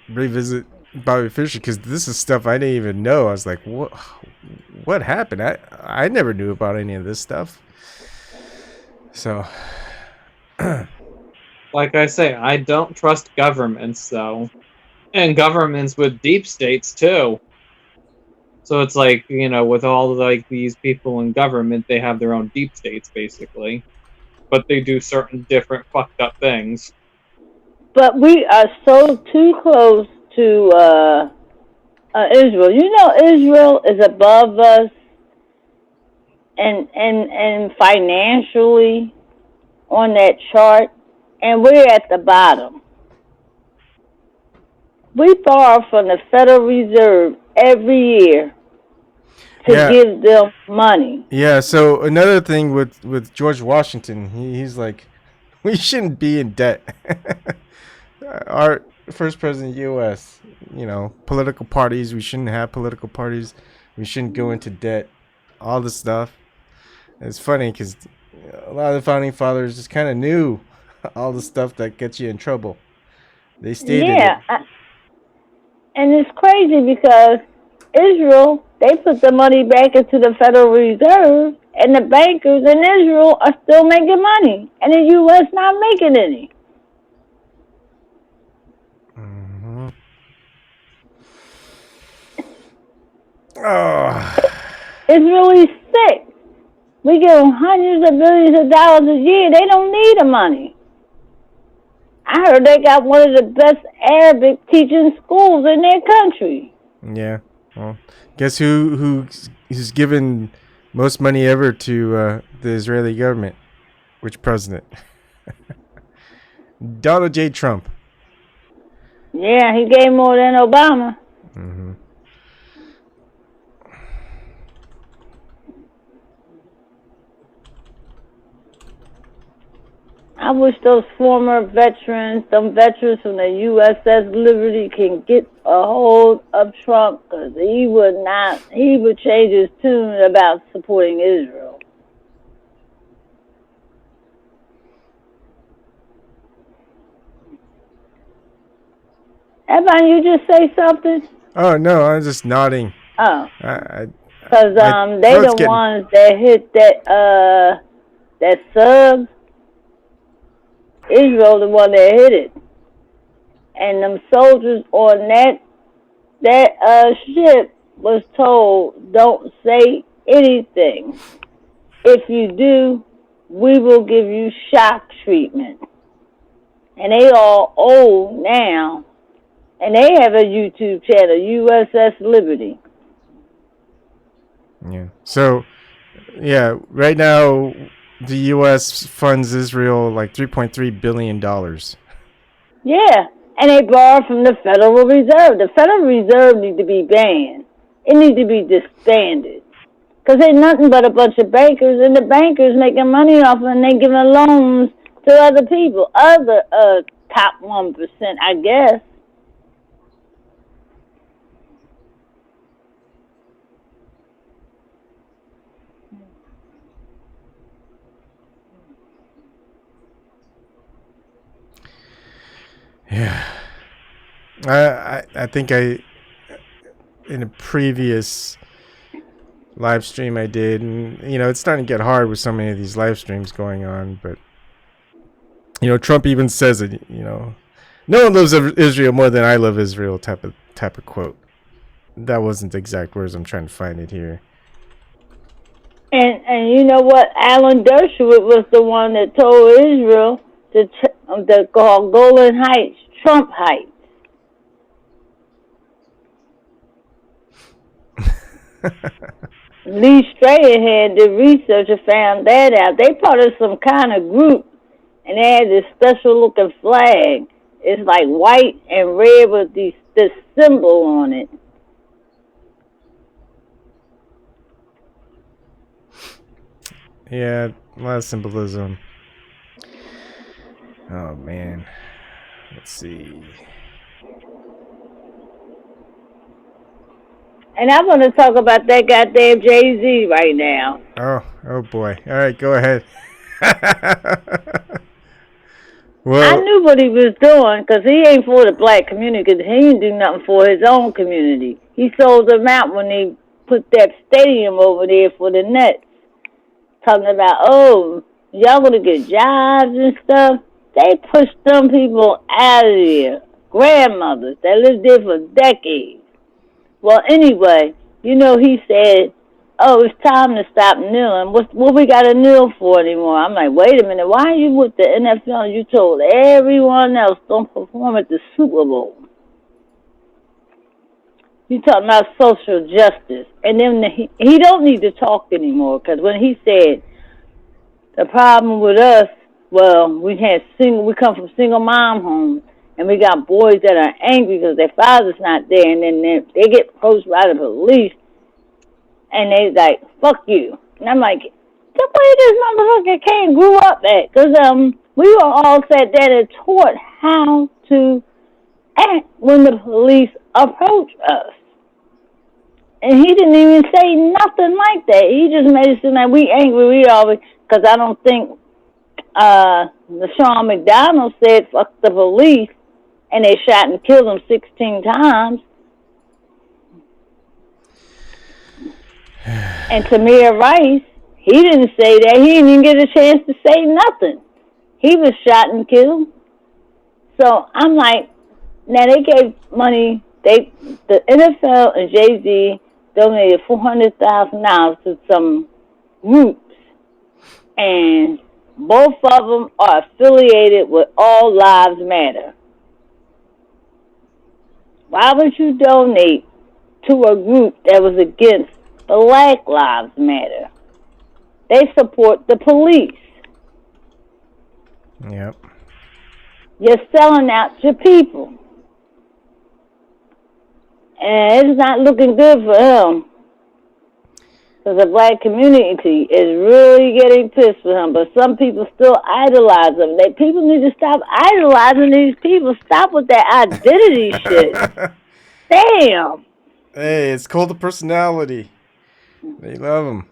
revisit Bobby Fischer, because this is stuff I didn't even know. I was like, what happened? I never knew about any of this stuff. So, Like I say, I don't trust governments, though. And governments with deep states, too. So it's like, with all like these people in government, they have their own deep states, basically. But they do certain different fucked up things. But we are so too close to Israel. You know, Israel is above us and financially on that chart, and we're at the bottom. We borrow from the Federal Reserve every year to give them money. Yeah, so another thing with George Washington, he's like, we shouldn't be in debt. Our first president of the U.S., political parties, we shouldn't have political parties. We shouldn't go into debt. All this stuff. It's funny because a lot of the founding fathers just kind of knew all the stuff that gets you in trouble. They stated it. And it's crazy because Israel, they put the money back into the Federal Reserve, and the bankers in Israel are still making money, and the U.S. not making any. Mm-hmm. Oh. It's really sick. We give them hundreds of billions of dollars a year. They don't need the money. I heard they got one of the best Arabic teaching schools in their country. Yeah. Well, guess who's given most money ever to the Israeli government? Which president? Donald J. Trump. Yeah, he gave more than Obama. Mm-hmm. I wish those former veterans, some veterans from the USS Liberty can get a hold of Trump, because he would change his tune about supporting Israel. Evan, you just say something? Oh, no, I'm just nodding. Oh. Because they the ones that hit that sub. Israel the one that hit it. And them soldiers on that ship was told, don't say anything. If you do, we will give you shock treatment. And they all old now. And they have a YouTube channel, USS Liberty. Yeah. So, yeah, right now, the U.S. funds Israel like $3.3 billion. Yeah, and they borrow from the Federal Reserve. The Federal Reserve needs to be banned. It needs to be disbanded. Because they're nothing but a bunch of bankers, and the bankers making money off them, and they giving loans to other people, other top 1%, I guess. Yeah. I think in a previous live stream I did, and it's starting to get hard with so many of these live streams going on, but Trump even says it, no one loves Israel more than I love Israel type of quote. That wasn't the exact words. I'm trying to find it here. And you know what? Alan Dershowitz was the one that told Israel to call Golan Heights Trump Heights. Lee Strahan did research and found that out. They part of some kind of group, and they had this special looking flag. It's like white and red with this symbol on it. Yeah, a lot of symbolism. Oh man. Let's see. And I want to talk about that goddamn Jay-Z right now. Oh boy. All right, go ahead. I knew what he was doing because he ain't for the black community because he didn't do nothing for his own community. He sold them out when they put that stadium over there for the Nets. Talking about, oh, y'all gonna get jobs and stuff. They pushed them people out of there. Grandmothers that lived there for decades. Well, anyway, he said, oh, it's time to stop kneeling. What we got to kneel for anymore? I'm like, wait a minute. Why are you with the NFL and you told everyone else don't perform at the Super Bowl? You talking about social justice. And then he don't need to talk anymore because when he said the problem with us, well, we come from single mom homes. And we got boys that are angry because their father's not there, and then they get approached by the police, and they like, fuck you. And I'm like, the way this motherfucker came grew up at, because we were all sat there and taught how to act when the police approach us. And he didn't even say nothing like that. He just made it seem like we angry, we always, because I don't think Sean McDonald said fuck the police. And they shot and killed him 16 times. And Tamir Rice, he didn't say that. He didn't even get a chance to say nothing. He was shot and killed. So I'm like, now they gave money. The NFL and Jay-Z donated $400,000 to some groups. And both of them are affiliated with All Lives Matter. Why would you donate to a group that was against Black Lives Matter? They support the police. Yep. You're selling out your people. And it's not looking good for him. Because the black community is really getting pissed with him. But some people still idolize him. People need to stop idolizing these people. Stop with that identity shit. Damn. Hey, it's called a personality. They love him.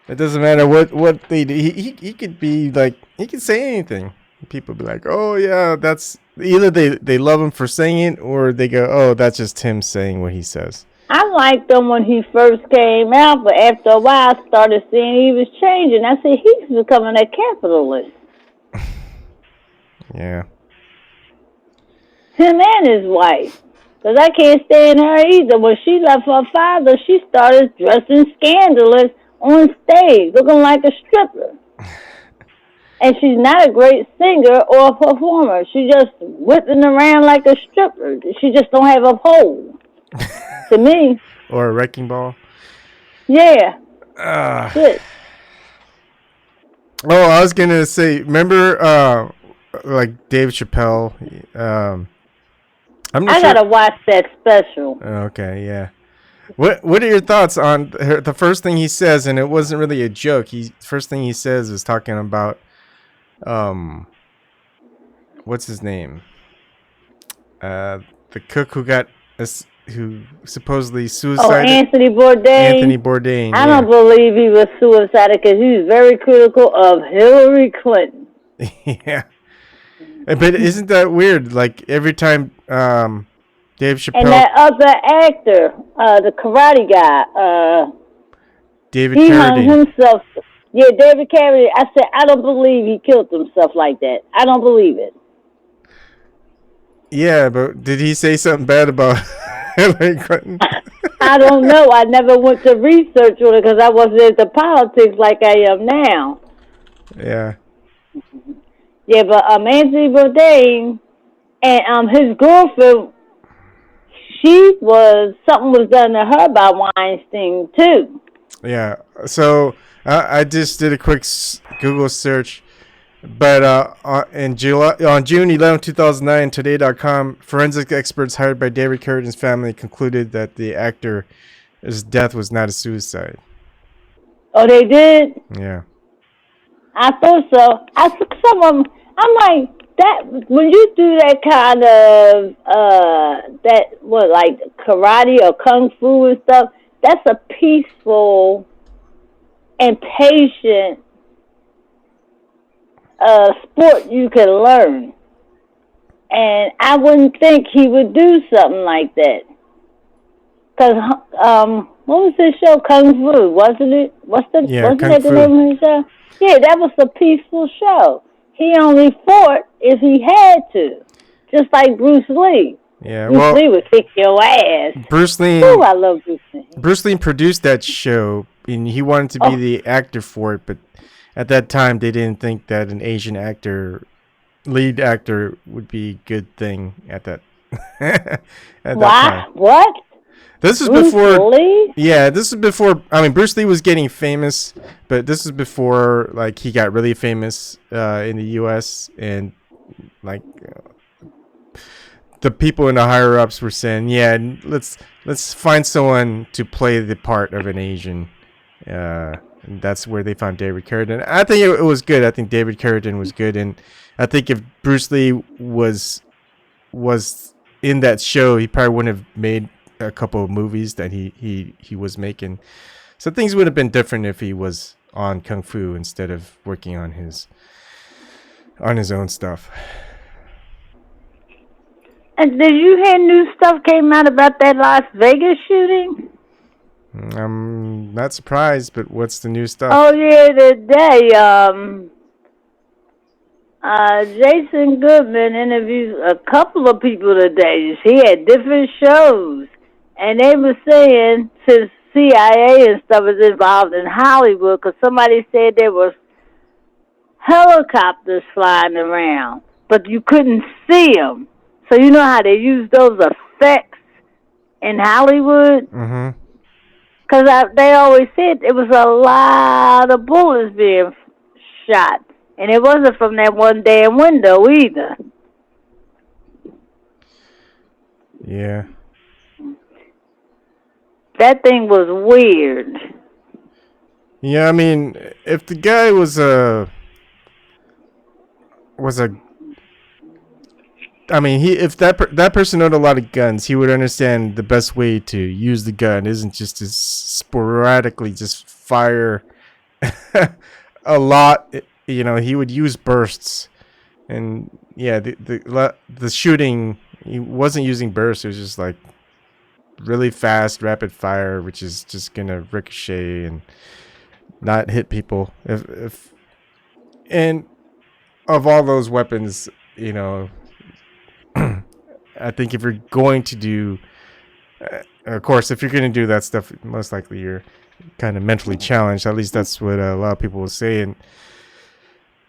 It doesn't matter what they do. He could be like, he could say anything. People be like, oh yeah, that's either they love him for saying it or they go, oh, that's just him saying what he says. I liked him when he first came out, but after a while I started seeing he was changing. I said, he's becoming a capitalist. Yeah. Him and his wife. Because I can't stand her either. When she left her father, she started dressing scandalous on stage, looking like a stripper. And she's not a great singer or a performer. She's just whipping around like a stripper. She just don't have a pole. To me. Or a wrecking ball. Yeah. Shit. Oh, I was gonna say, remember, like Dave Chappelle. I'm not sure. Gotta watch that special. Okay, yeah. What are your thoughts on the first thing he says? And it wasn't really a joke. First thing he says is talking about, what's his name? The cook who supposedly suicided. Oh, Anthony Bourdain. Anthony Bourdain. I don't believe he was suicidal because he was very critical of Hillary Clinton. Yeah. But isn't that weird? Like every time Dave Chappelle and that other actor, the karate guy, David he Carradine. hung himself. Yeah, David Carradine. I said, I don't believe he killed himself like that. I don't believe it. Yeah, but did he say something bad about Hillary Clinton? I don't know. I never went to research on it because I wasn't into politics like I am now. Yeah. Yeah, but Anthony Bourdain and his girlfriend, something was done to her by Weinstein too. Yeah. So I just did a quick Google search. But on June 11, 2009, Today.com, forensic experts hired by David Carradine's family concluded that the actor's death was not a suicide. Oh, they did? Yeah. I thought so. I took some of them. I'm like, that, when you do that kind of, like karate or kung fu and stuff, that's a peaceful and patient sport you can learn. And I wouldn't think he would do something like that. Because, what was his show? Kung Fu, wasn't it? Wasn't that the name of his show? Yeah, that was a peaceful show. He only fought if he had to. Just like Bruce Lee. Yeah, Bruce Lee would kick your ass. Bruce Lee. Ooh, I love Bruce Lee. Bruce Lee produced that show, and he wanted to be the actor for it, but at that time they didn't think that an Asian lead actor would be a good thing at that. That time. What? This is Bruce before. Lee? Yeah, this is before. I mean, Bruce Lee was getting famous, but this is before like he got really famous in the U.S. and like the people in the higher ups were saying, "Yeah, let's find someone to play the part of an Asian." And that's where they found David Carradine. I think it was good. I think David Carradine was good, and I think if Bruce Lee was in that show, he probably wouldn't have made a couple of movies that he was making. So things would have been different if he was on Kung Fu instead of working on his own stuff. And did you hear new stuff came out about that Las Vegas shooting? I'm not surprised, but what's the new stuff? Oh yeah, today, Jason Goodman interviewed a couple of people today. He had different shows, and they were saying since CIA and stuff is involved in Hollywood, because somebody said there was helicopters flying around, but you couldn't see them. So you know how they use those effects in Hollywood? Mm-hmm. Because they always said it was a lot of bullets being shot. And it wasn't from that one damn window either. Yeah. That thing was weird. Yeah, I mean, if the guy was I mean, if that person owned a lot of guns, he would understand the best way to use the gun isn't just to sporadically just fire a lot. You know, he would use bursts, and yeah, the shooting, he wasn't using bursts. It was just like really fast, rapid fire, which is just gonna ricochet and not hit people. If and of all those weapons, you know, I think if you're going to do, of course, if you're going to do that stuff, most likely you're kind of mentally challenged. At least that's what a lot of people will say. And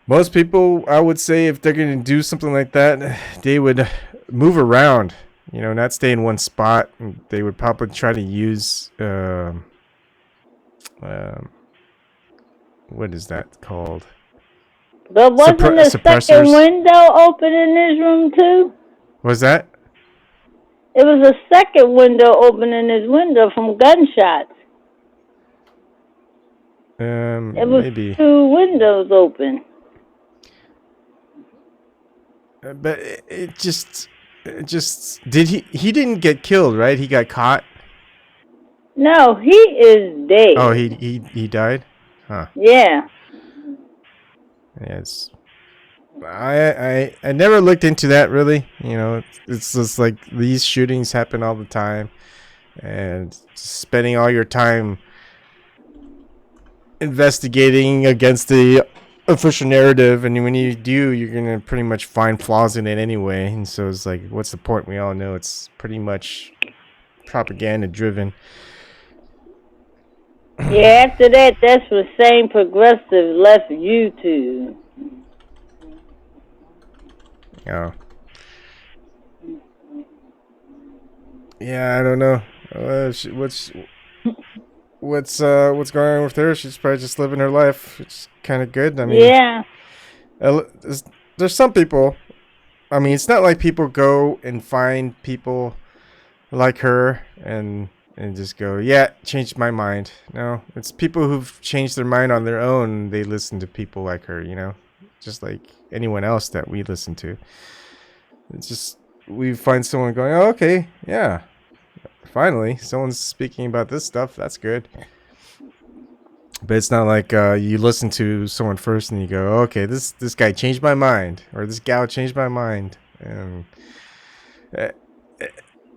most people, I would say, if they're going to do something like that, they would move around, you know, not stay in one spot. They would probably try to use, what is that called? But wasn't the second window open in this room too? Was that? It was a second window open in this window from gunshots. It was maybe 2 windows open. But it just did he didn't get killed, right? He got caught. No, he is dead. Oh, he died? Huh. Yeah. Yes. I never looked into that really. You know, it's just like these shootings happen all the time, and spending all your time investigating against the official narrative, and when you do, you're gonna pretty much find flaws in it anyway. And so it's like, what's the point? We all know it's pretty much propaganda driven. Yeah, after that, that's what same progressive left YouTube. Oh. Yeah, I don't know. What's going on with her? She's probably just living her life. It's kind of good. I mean, yeah. There's some people. I mean, it's not like people go and find people like her and just go, yeah, changed my mind. No, it's people who've changed their mind on their own. They listen to people like her, just like anyone else that we listen to. It's just we find someone going, oh, okay, yeah, finally someone's speaking about this stuff. That's good. But it's not like you listen to someone first and you go, okay, this guy changed my mind, or this gal changed my mind, and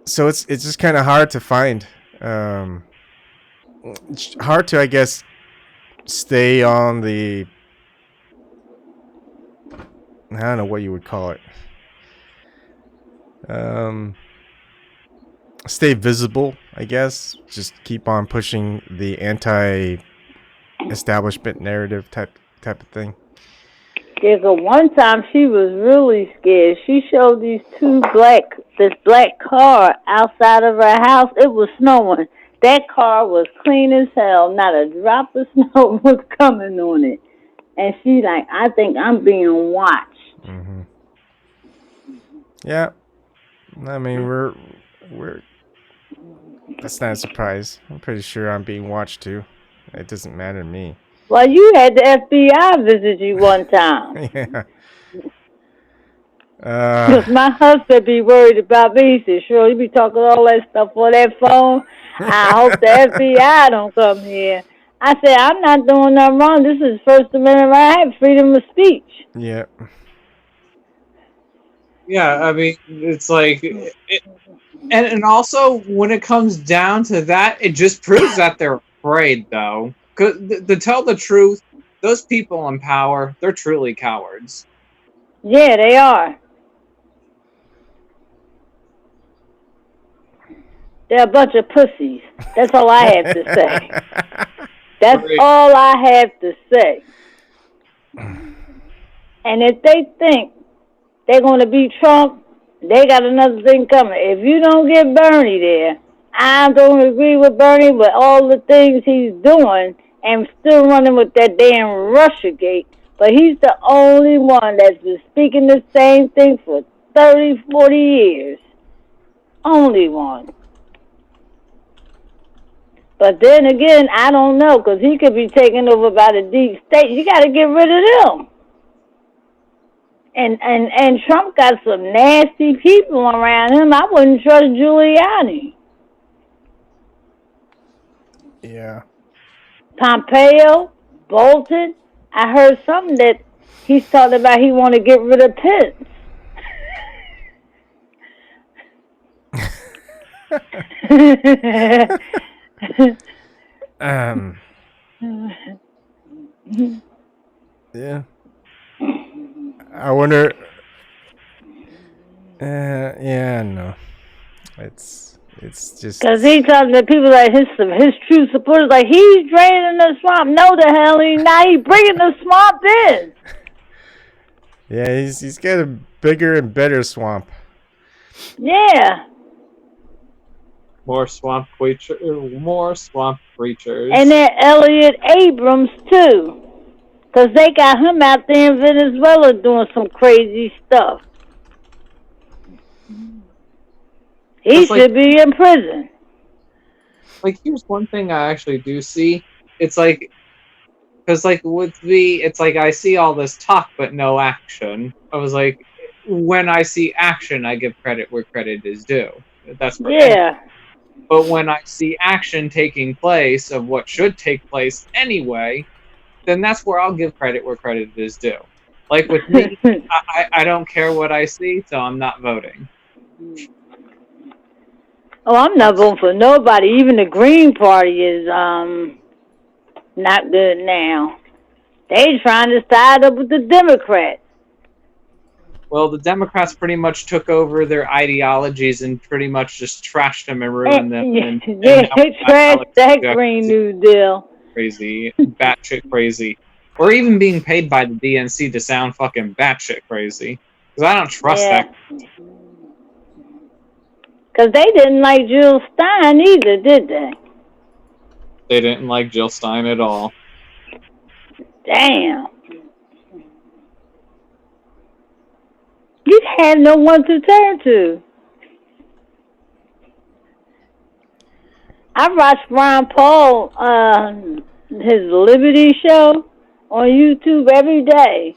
so it's just kind of hard to find. It's hard to, I guess, stay on the, I don't know what you would call it. Stay visible, I guess. Just keep on pushing the anti-establishment narrative type of thing. Yeah, 'cause one time she was really scared. She showed this black car outside of her house. It was snowing. That car was clean as hell. Not a drop of snow was coming on it. And she like, I think I'm being watched. Mm-hmm. Yeah. I mean, we're that's not a surprise. I'm pretty sure I'm being watched too. It doesn't matter to me. Well, you had the FBI visit you one time. Yeah. Because my husband be worried about me. He said, sure, you be talking all that stuff on that phone. I hope the FBI don't come here. I said, I'm not doing nothing wrong. This is First Amendment right, freedom of speech. Yeah. Yeah, I mean, it's like, and also when it comes down to that, it just proves that they're afraid, though. 'Cause to tell the truth, those people in power, they're truly cowards. Yeah, they are. They're a bunch of pussies. That's all I have to say. That's all I have to say. And if they think they're going to beat Trump, they got another thing coming. If you don't get Bernie there, I don't agree with Bernie with all the things he's doing and still running with that damn Russiagate. But he's the only one that's been speaking the same thing for 30, 40 years. Only one. But then again, I don't know, because he could be taken over by the deep state. You got to get rid of them. And Trump got some nasty people around him. I wouldn't trust Giuliani. Yeah. Pompeo, Bolton. I heard something that he's talking about he want to get rid of Pence. Yeah. I wonder. Yeah, no. It's just because he talking to people like his true supporters, like he's draining the swamp. No, the hell he's not. He's bringing the swamp in. Yeah, he's got a bigger and better swamp. Yeah. More swamp creatures. And then Elliot Abrams too, because they got him out there in Venezuela doing some crazy stuff. He should be in prison. Like, here's one thing I actually do see. It's like, because like with me, it's like I see all this talk but no action. I was like, when I see action, I give credit where credit is due. That's for anyone. But when I see action taking place of what should take place anyway, then that's where I'll give credit where credit is due. Like with me, I don't care what I see, so I'm not voting. Oh, I'm not voting for nobody. Even the Green Party is not good now. They trying to side up with the Democrats. Well, the Democrats pretty much took over their ideologies and pretty much just trashed them and ruined them. And they trashed that Green New Deal. Crazy, batshit crazy. Or even being paid by the DNC to sound fucking batshit crazy. Because I don't trust that. Because they didn't like Jill Stein either, did they? They didn't like Jill Stein at all. Damn. had no one to turn to. I watch Ron Paul, his Liberty show on YouTube every day.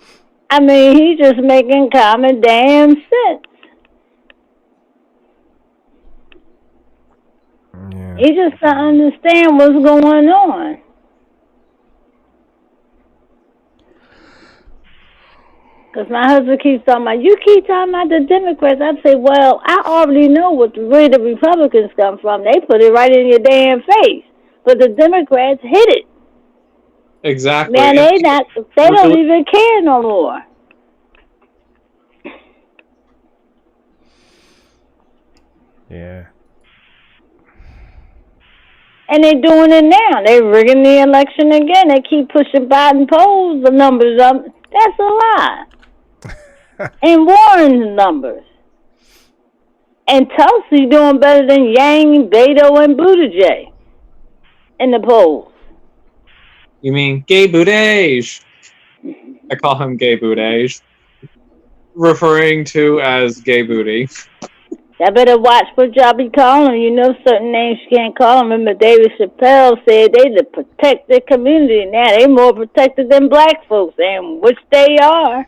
I mean, he's just making common damn sense. Yeah. He just don't understand what's going on. Because my husband keeps talking about, you keep talking about the Democrats. I say, well, I already know where the Republicans come from. They put it right in your damn face. But the Democrats hit it. Exactly. Man, they don't even care no more. Yeah. And they're doing it now. They're rigging the election again. They keep pushing Biden polls, the numbers up. That's a lie. And Warren's numbers. And Tulsi doing better than Yang, Beto, and Buttigieg in the polls. You mean Gay Buttigieg? I call him Gay Buttigieg, referring to as Gay Booty. Y'all better watch what y'all be calling. You know certain names you can't call them. Remember David Chappelle said they to protect their community. Now they more protected than black folks, and which they are.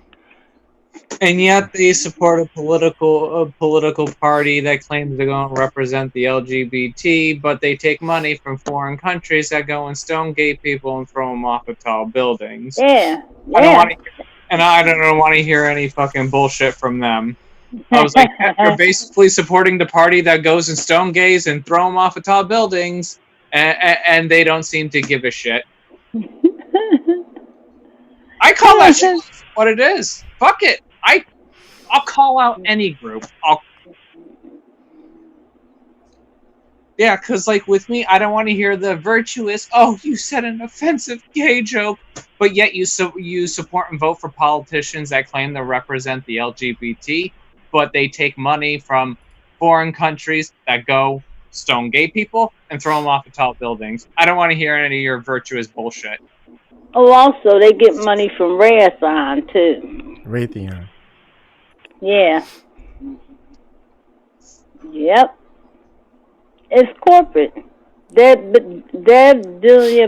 And yet they support a political party that claims they're going to represent the LGBT, but they take money from foreign countries that go and stone gay people and throw them off of tall buildings. Yeah. I don't want to hear any fucking bullshit from them. I was like, you're basically supporting the party that goes and stone gays and throw them off of tall buildings, and they don't seem to give a shit. I call that shit what it is. Fuck it. I'll call out any group. Yeah, because like with me, I don't want to hear the virtuous, oh, you said an offensive gay joke, but yet you support and vote for politicians that claim to represent the LGBT, but they take money from foreign countries that go stone gay people and throw them off of tall buildings. I don't want to hear any of your virtuous bullshit. Oh, also, they get money from Raytheon, too. Raytheon. Yeah. Yep. It's corporate. Deb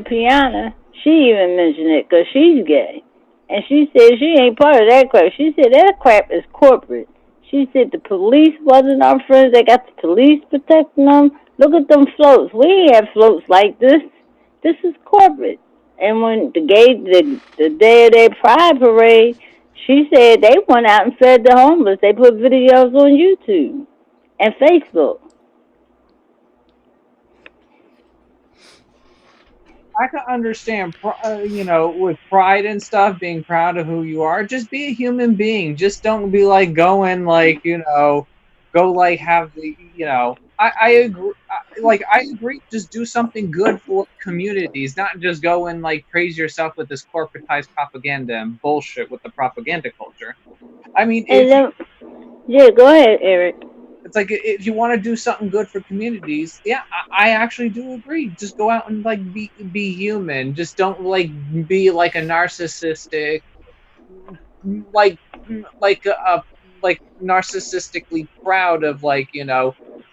Piana, she even mentioned it because she's gay. And she said she ain't part of that crap. She said that crap is corporate. She said the police wasn't our friends. They got the police protecting them. Look at them floats. We ain't have floats like this. This is corporate. And when the day of their Pride parade, she said they went out and fed the homeless. They put videos on YouTube and Facebook. I can understand, with pride and stuff, being proud of who you are. Just be a human being. Just don't be like going like, go like have the, I agree. I agree. Just do something good for communities, not just go and like praise yourself with this corporatized propaganda and bullshit with the propaganda culture. I mean, yeah, go ahead, Eric. It's like if you want to do something good for communities, yeah, I actually do agree. Just go out and like be human. Just don't like be like a narcissistic, like narcissistically proud of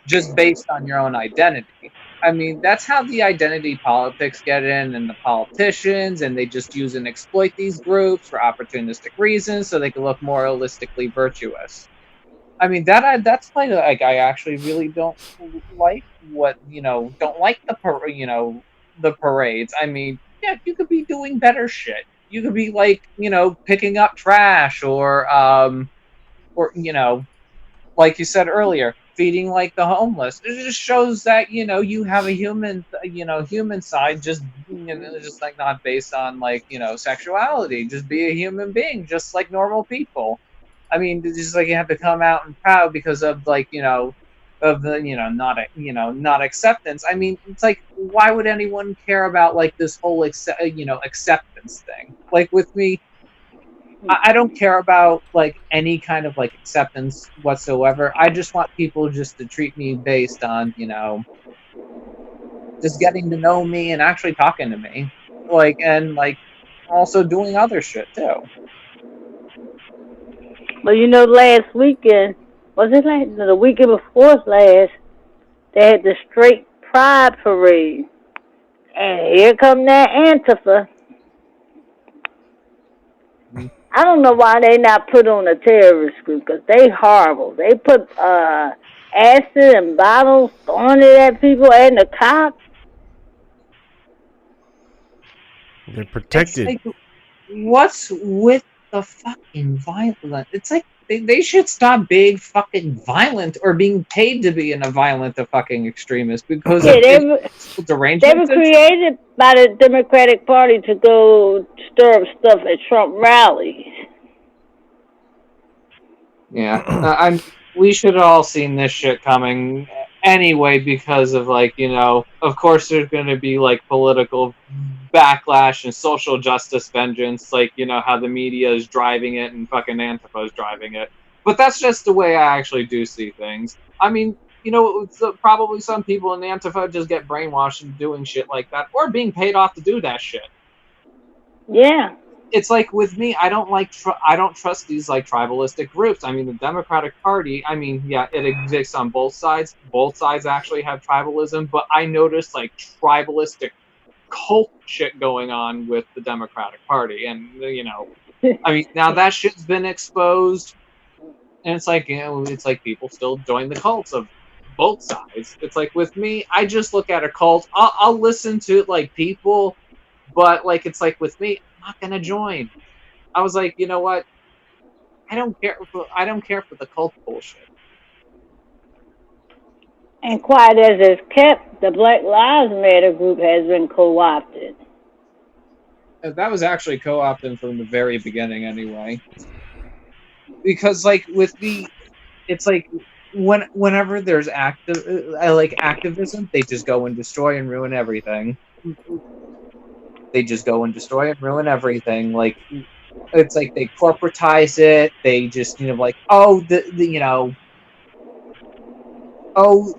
just based on your own identity. I mean, that's how the identity politics get in, and the politicians, and they just use and exploit these groups for opportunistic reasons so they can look moralistically virtuous. I mean, that's like I actually really don't like don't like the parades. I mean, yeah, you could be doing better shit. You could be like, picking up trash or like you said earlier, feeding like the homeless. It just shows that, you have a human side, just like not based on sexuality. Just be a human being, just like normal people. I mean, it's just like you have to come out and proud because of not acceptance. I mean, it's like, why would anyone care about like this whole acceptance thing? Like with me, I don't care about like any kind of like acceptance whatsoever. I just want people just to treat me based on just getting to know me and actually talking to me, and also doing other shit too. But last weekend, was it the weekend before last, they had the straight pride parade. And here come that Antifa. I don't know why they not put on a terrorist group, because they horrible. They put acid and bottles, throwing it at people and the cops. They're It's protected. like, what's with the fucking violence? It's like they should stop being fucking violent or being paid to be in a violent the fucking extremist because Yeah, of they its were, they derangement. were created by the Democratic Party to go stir up stuff at Trump rallies. Yeah, we should have all seen this shit coming anyway because of of course there's going to be political backlash and social justice vengeance, how the media is driving it and fucking Antifa is driving it. But that's just the way I actually do see things. I mean, probably some people in Antifa just get brainwashed and doing shit like that, or being paid off to do that shit. Yeah. It's like with me, I don't trust these tribalistic groups. I mean, the Democratic Party, I mean, yeah, it exists on both sides. Both sides actually have tribalism, but I noticed tribalistic cult shit going on with the Democratic Party, and I mean, now that shit's been exposed, and it's it's like people still join the cults of both sides. It's like with me, I just look at a cult. I'll listen to people, but it's like with me, I'm not gonna join. I was like, you know what? I don't care. I don't care for the cult bullshit. And quiet as it's kept, the Black Lives Matter group has been co-opted. That was actually co-opted from the very beginning, anyway. Because with it's whenever there's activism, they just go and destroy and ruin everything. They just go and destroy and ruin everything. It's like they corporatize it. They just oh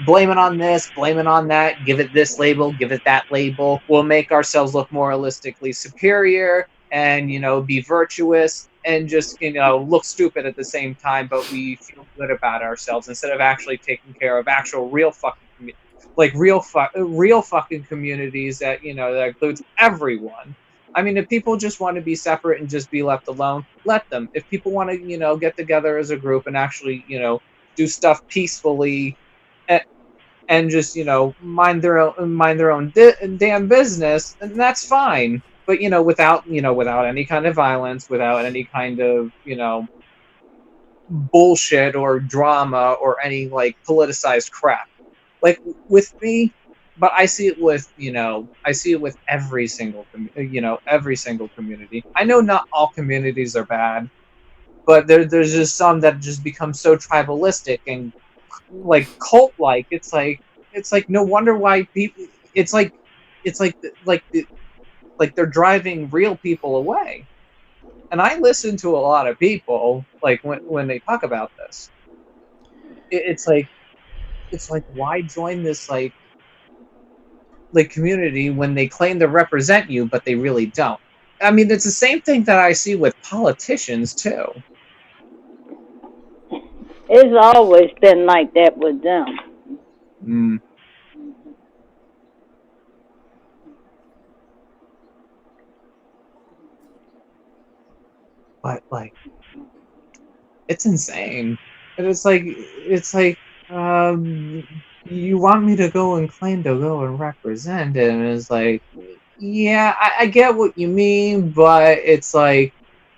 blame it on this, blame it on that, give it this label, give it that label. We'll make ourselves look moralistically superior and be virtuous and just look stupid at the same time, but we feel good about ourselves instead of actually taking care of actual real fucking real fucking communities that that includes everyone. I mean, if people just want to be separate and just be left alone, let them. If people want to get together as a group and actually do stuff peacefully and just mind their own damn business, and that's fine. But without any kind of violence, without any kind of bullshit or drama or any politicized crap. With me, but I see it with every single every single community. I know not all communities are bad, but there's just some that just become so tribalistic and cult like. It's like no wonder why people. It's like they're driving real people away. And I listen to a lot of people when they talk about this. It's like why join this community when they claim to represent you, but they really don't. I mean, it's the same thing that I see with politicians too. It's always been like that with them. Mm. But it's insane. And it's like you want me to go and claim to go and represent it, and it's like, yeah, I get what you mean, but it's like,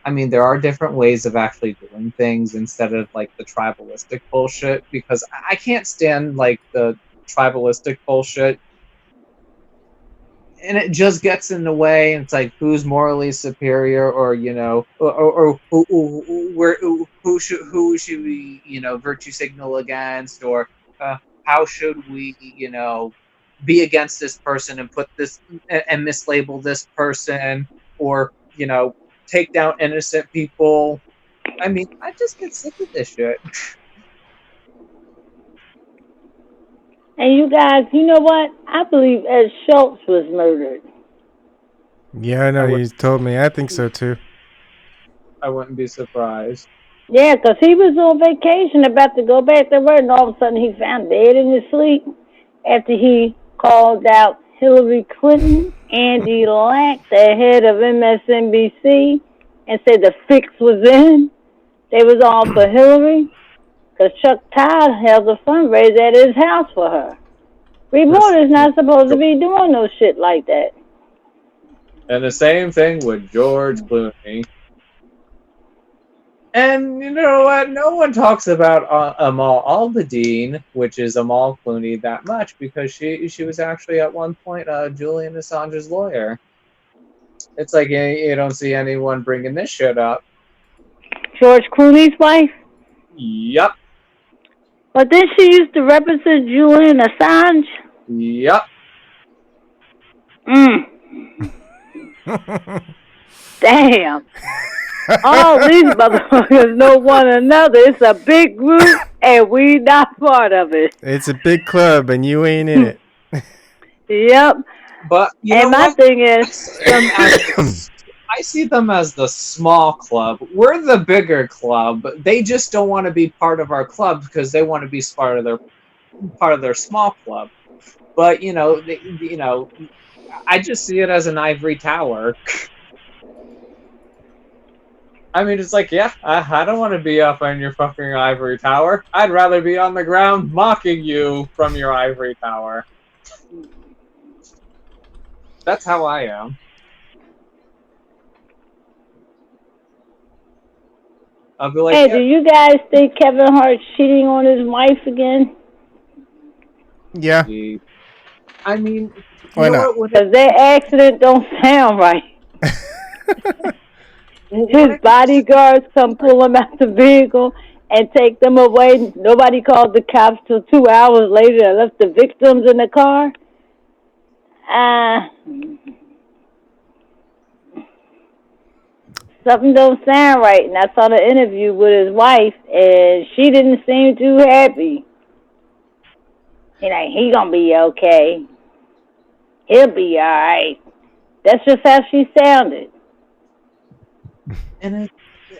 I mean, there are different ways of actually doing things instead of the tribalistic bullshit, because I can't stand the tribalistic bullshit, and it just gets in the way. And it's like, who's morally superior, or or who should we virtue signal against, or how should we be against this person and put this and mislabel this person, or take down innocent people. I mean, I just get sick of this shit. And you guys, you know what? I believe Ed Schultz was murdered. Yeah, I know. You told me. I think so too. I wouldn't be surprised. Yeah, 'cause he was on vacation about to go back to work, and all of a sudden he found dead in his sleep after he called out Hillary Clinton, Andy Lack, the head of MSNBC, and said the fix was in. They was all for Hillary, 'cause Chuck Todd held a fundraiser at his house for her. Reporters not supposed to be doing no shit like that. And the same thing with George Clooney. And you know what? No one talks about Amal Al-Badine, which is Amal Clooney, that much because she was actually at one point Julian Assange's lawyer. It's like you don't see anyone bringing this shit up. George Clooney's wife? Yup. But then she used to represent Julian Assange? Yup. Damn. All these motherfuckers know one another. It's a big group, and we not part of it. It's a big club, and you ain't in it. Yep. But and my thing is, I see them as the small club. We're the bigger club. They just don't want to be part of our club because they want to be part of their small club. But I just see it as an ivory tower. I mean, it's like, yeah, I don't want to be up on your fucking ivory tower. I'd rather be on the ground mocking you from your ivory tower. That's how I am. I'll be like, hey, yeah. do you guys think Kevin Hart's cheating on his wife again? Yeah. I mean, why not? Because their accident don't sound right. His bodyguards come pull him out the vehicle and take them away. Nobody called the cops till 2 hours later and left the victims in the car. Something don't sound right. And I saw the interview with his wife, and she didn't seem too happy. He gonna be okay. He'll be all right. That's just how she sounded. And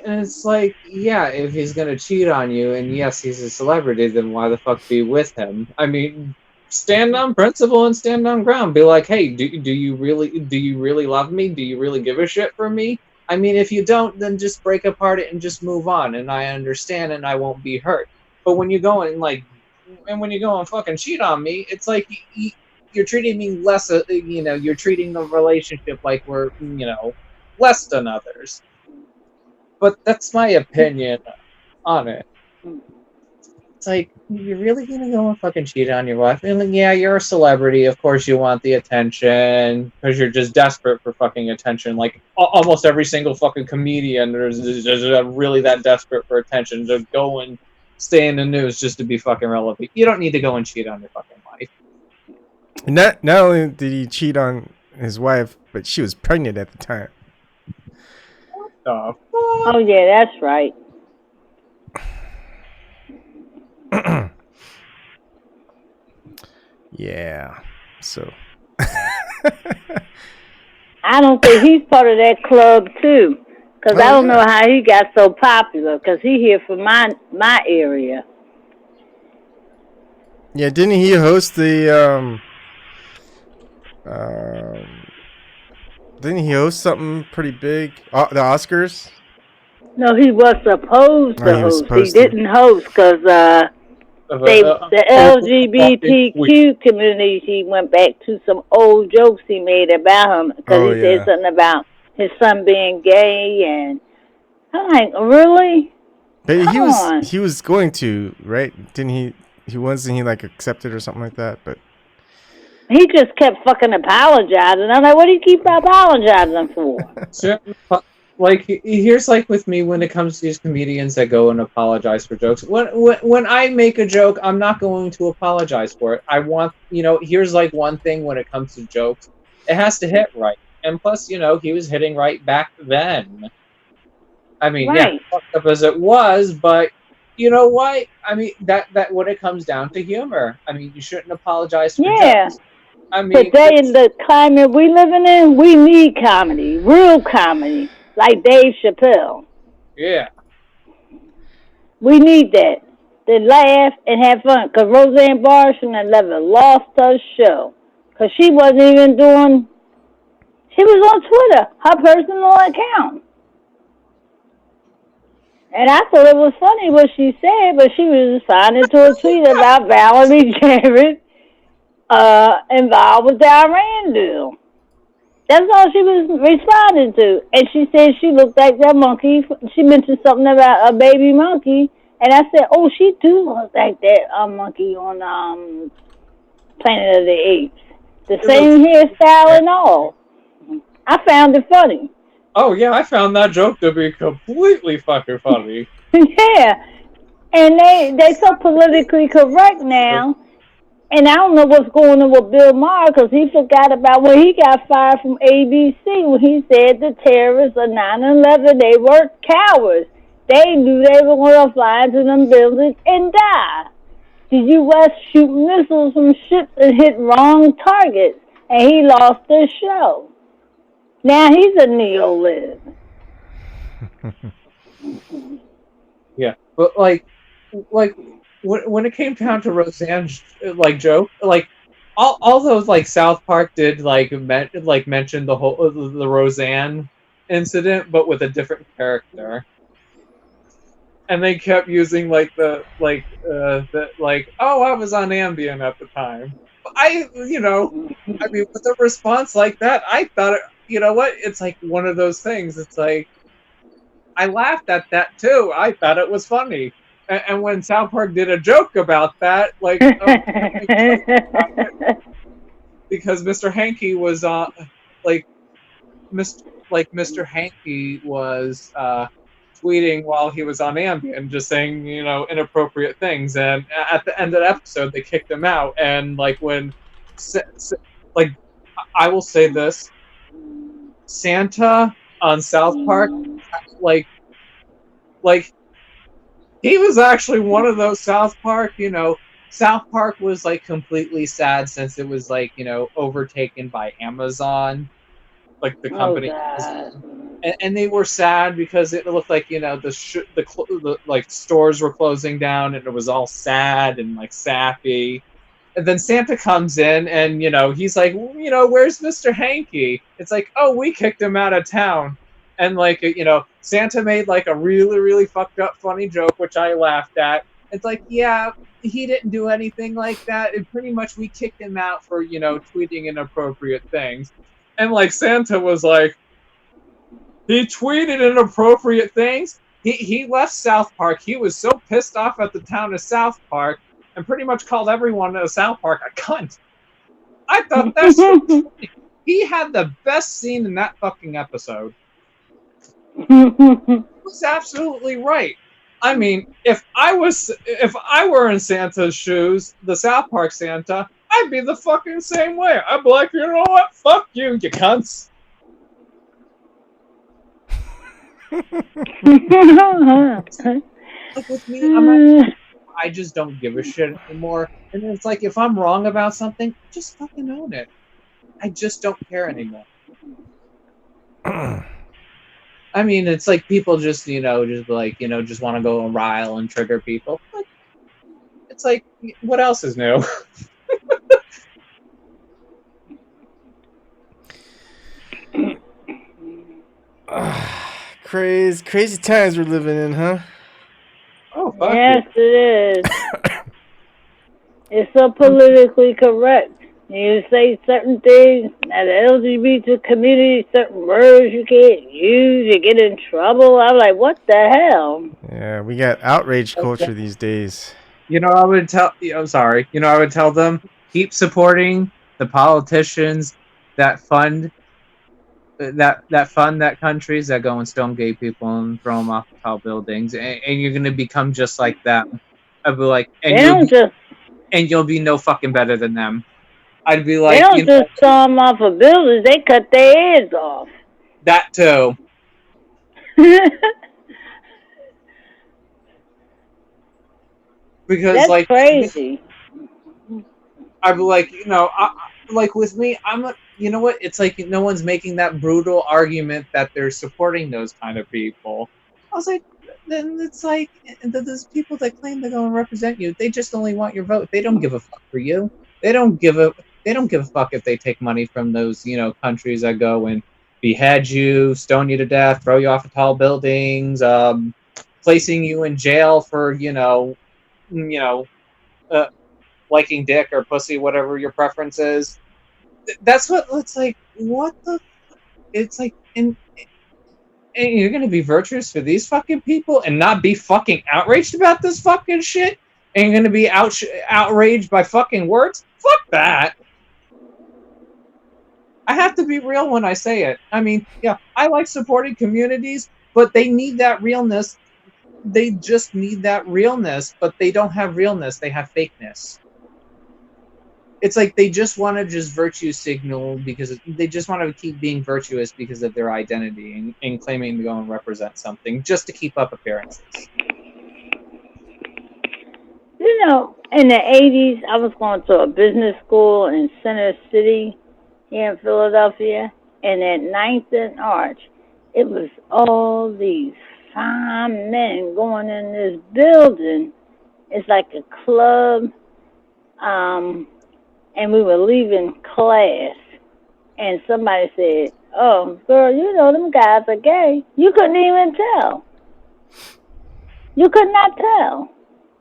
it's like, yeah, if he's gonna cheat on you, and yes, he's a celebrity, then why the fuck be with him? I mean, stand on principle and stand on ground. Be like, hey, do you really love me? Do you really give a shit for me? I mean, if you don't, then just break apart it and just move on. And I understand, and I won't be hurt. But when you go and fucking cheat on me, it's like you're treating me less. You're treating the relationship like we're less than others. But that's my opinion on it. It's like, you're really gonna go and fucking cheat on your wife? And yeah, you're a celebrity. Of course you want the attention because you're just desperate for fucking attention. Like almost every single fucking comedian is really that desperate for attention to go and stay in the news just to be fucking relevant. You don't need to go and cheat on your fucking wife. Not only did he cheat on his wife, but she was pregnant at the time. Oh yeah, that's right. Yeah. So. I don't think he's part of that club too, because I don't know how he got so popular. Because he here from my area. Yeah, didn't he host the Didn't he host something pretty big? The Oscars? No, he was supposed to host. He didn't host because the LGBTQ community, he went back to some old jokes he made about him because he said something about his son being gay, and I'm like, really? But he was going to, right? Didn't he? Wasn't he like accepted or something like that? But he just kept fucking apologizing. I'm like, what do you keep apologizing for? Like, here's like with me when it comes to these comedians that go and apologize for jokes. When I make a joke, I'm not going to apologize for it. I want, here's like one thing when it comes to jokes. It has to hit right. And plus, he was hitting right back then. I mean, yeah, fucked up as it was, but you know what? I mean, that when it comes down to humor, I mean, you shouldn't apologize for jokes. I mean, today in the climate we living in, we need comedy, real comedy. Like Dave Chappelle. Yeah. We need that. To laugh and have fun. Because Roseanne Barr shouldn't have never lost her show. Because she wasn't even doing... She was on Twitter, her personal account. And I thought it was funny what she said, but she was responding to a tweet about Valerie Jarrett involved with the Iran deal. That's all she was responding to. And she said she looked like that monkey. She mentioned something about a baby monkey. And I said, oh, she do look like that monkey on Planet of the Apes. The same hairstyle and all. I found it funny. Oh, yeah, I found that joke to be completely fucking funny. Yeah. And they so politically correct now. And I don't know what's going on with Bill Maher because he forgot about when he got fired from ABC when he said the terrorists of 9/11, they weren't cowards. They knew they were going to fly into them buildings and die. The U.S. shoot missiles from ships and hit wrong targets. And he lost his show. Now he's a neo-lib. Yeah, but like when it came down to Roseanne's joke, all those South Park did mention the whole the Roseanne incident, but with a different character, and they kept using oh, I was on Ambien at the time. I mean, with a response like that, I thought it. You know what? It's like one of those things. It's like I laughed at that too. I thought it was funny. And when South Park did a joke about that, because Mr. Hankey was Mr. Hankey was tweeting while he was on Ambien, just saying inappropriate things, and at the end of the episode they kicked him out. And I will say this: Santa on South Park, he was actually one of those South Park, South Park was completely sad since it was overtaken by Amazon, the company. And they were sad because it looked like, the stores were closing down and it was all sad and sappy. And then Santa comes in and, he's like, where's Mr. Hankey? It's like, oh, we kicked him out of town. And Santa made a really, really fucked up funny joke, which I laughed at. It's like, yeah, he didn't do anything like that. And pretty much we kicked him out for, tweeting inappropriate things. And Santa was like, he tweeted inappropriate things. He left South Park. He was so pissed off at the town of South Park and pretty much called everyone at South Park a cunt. I thought that's so funny. He had the best scene in that fucking episode. He was absolutely right. I mean, if I were in Santa's shoes, the South Park Santa, I'd be the fucking same way. I'd be like, you know what? Fuck you, you cunts. With me, I just don't give a shit anymore. And it's like, if I'm wrong about something, just fucking own it. I just don't care anymore. I mean, it's like people just want to go and rile and trigger people. But it's like, what else is new? Crazy times we're living in, huh? Oh, fuck yes, it is. It's so politically correct. You say certain things at the LGBT community, certain words you can't use, you get in trouble. I'm like, what the hell? Yeah, we got outrage culture these days. I would tell. I'm sorry. I would tell them, keep supporting the politicians that fund countries that go and stone gay people and throw them off tall buildings, and you're gonna become just like them. I'd be like, and you'll be no fucking better than them. I'd be like, they don't just throw them off of buildings; they cut their heads off. That too. Because that's crazy. I'd be like, with me, I'm a, you know what? It's like no one's making that brutal argument that they're supporting those kind of people. I was like, then it's like those people that claim they're going to represent you, they just only want your vote. They don't give a fuck for you. They don't give a fuck if they take money from those countries that go and behead you, stone you to death, throw you off of tall buildings, placing you in jail for liking dick or pussy, whatever your preference is. That's what it's like. What the? It's like, and you're gonna be virtuous for these fucking people and not be fucking outraged about this fucking shit? And you're gonna be outraged by fucking words? Fuck that. I have to be real when I say it. I mean, yeah, I like supporting communities, but they need that realness. They just need that realness, but they don't have realness. They have fakeness. It's like they just want to just virtue signal because they just want to keep being virtuous because of their identity and claiming to go and represent something just to keep up appearances. You know, in the 80s, I was going to a business school in Center City here in Philadelphia, and at 9th and Arch, it was all these fine men going in this building. It's like a club, and we were leaving class, and somebody said, "Oh, girl, you know them guys are gay." You couldn't even tell. You could not tell.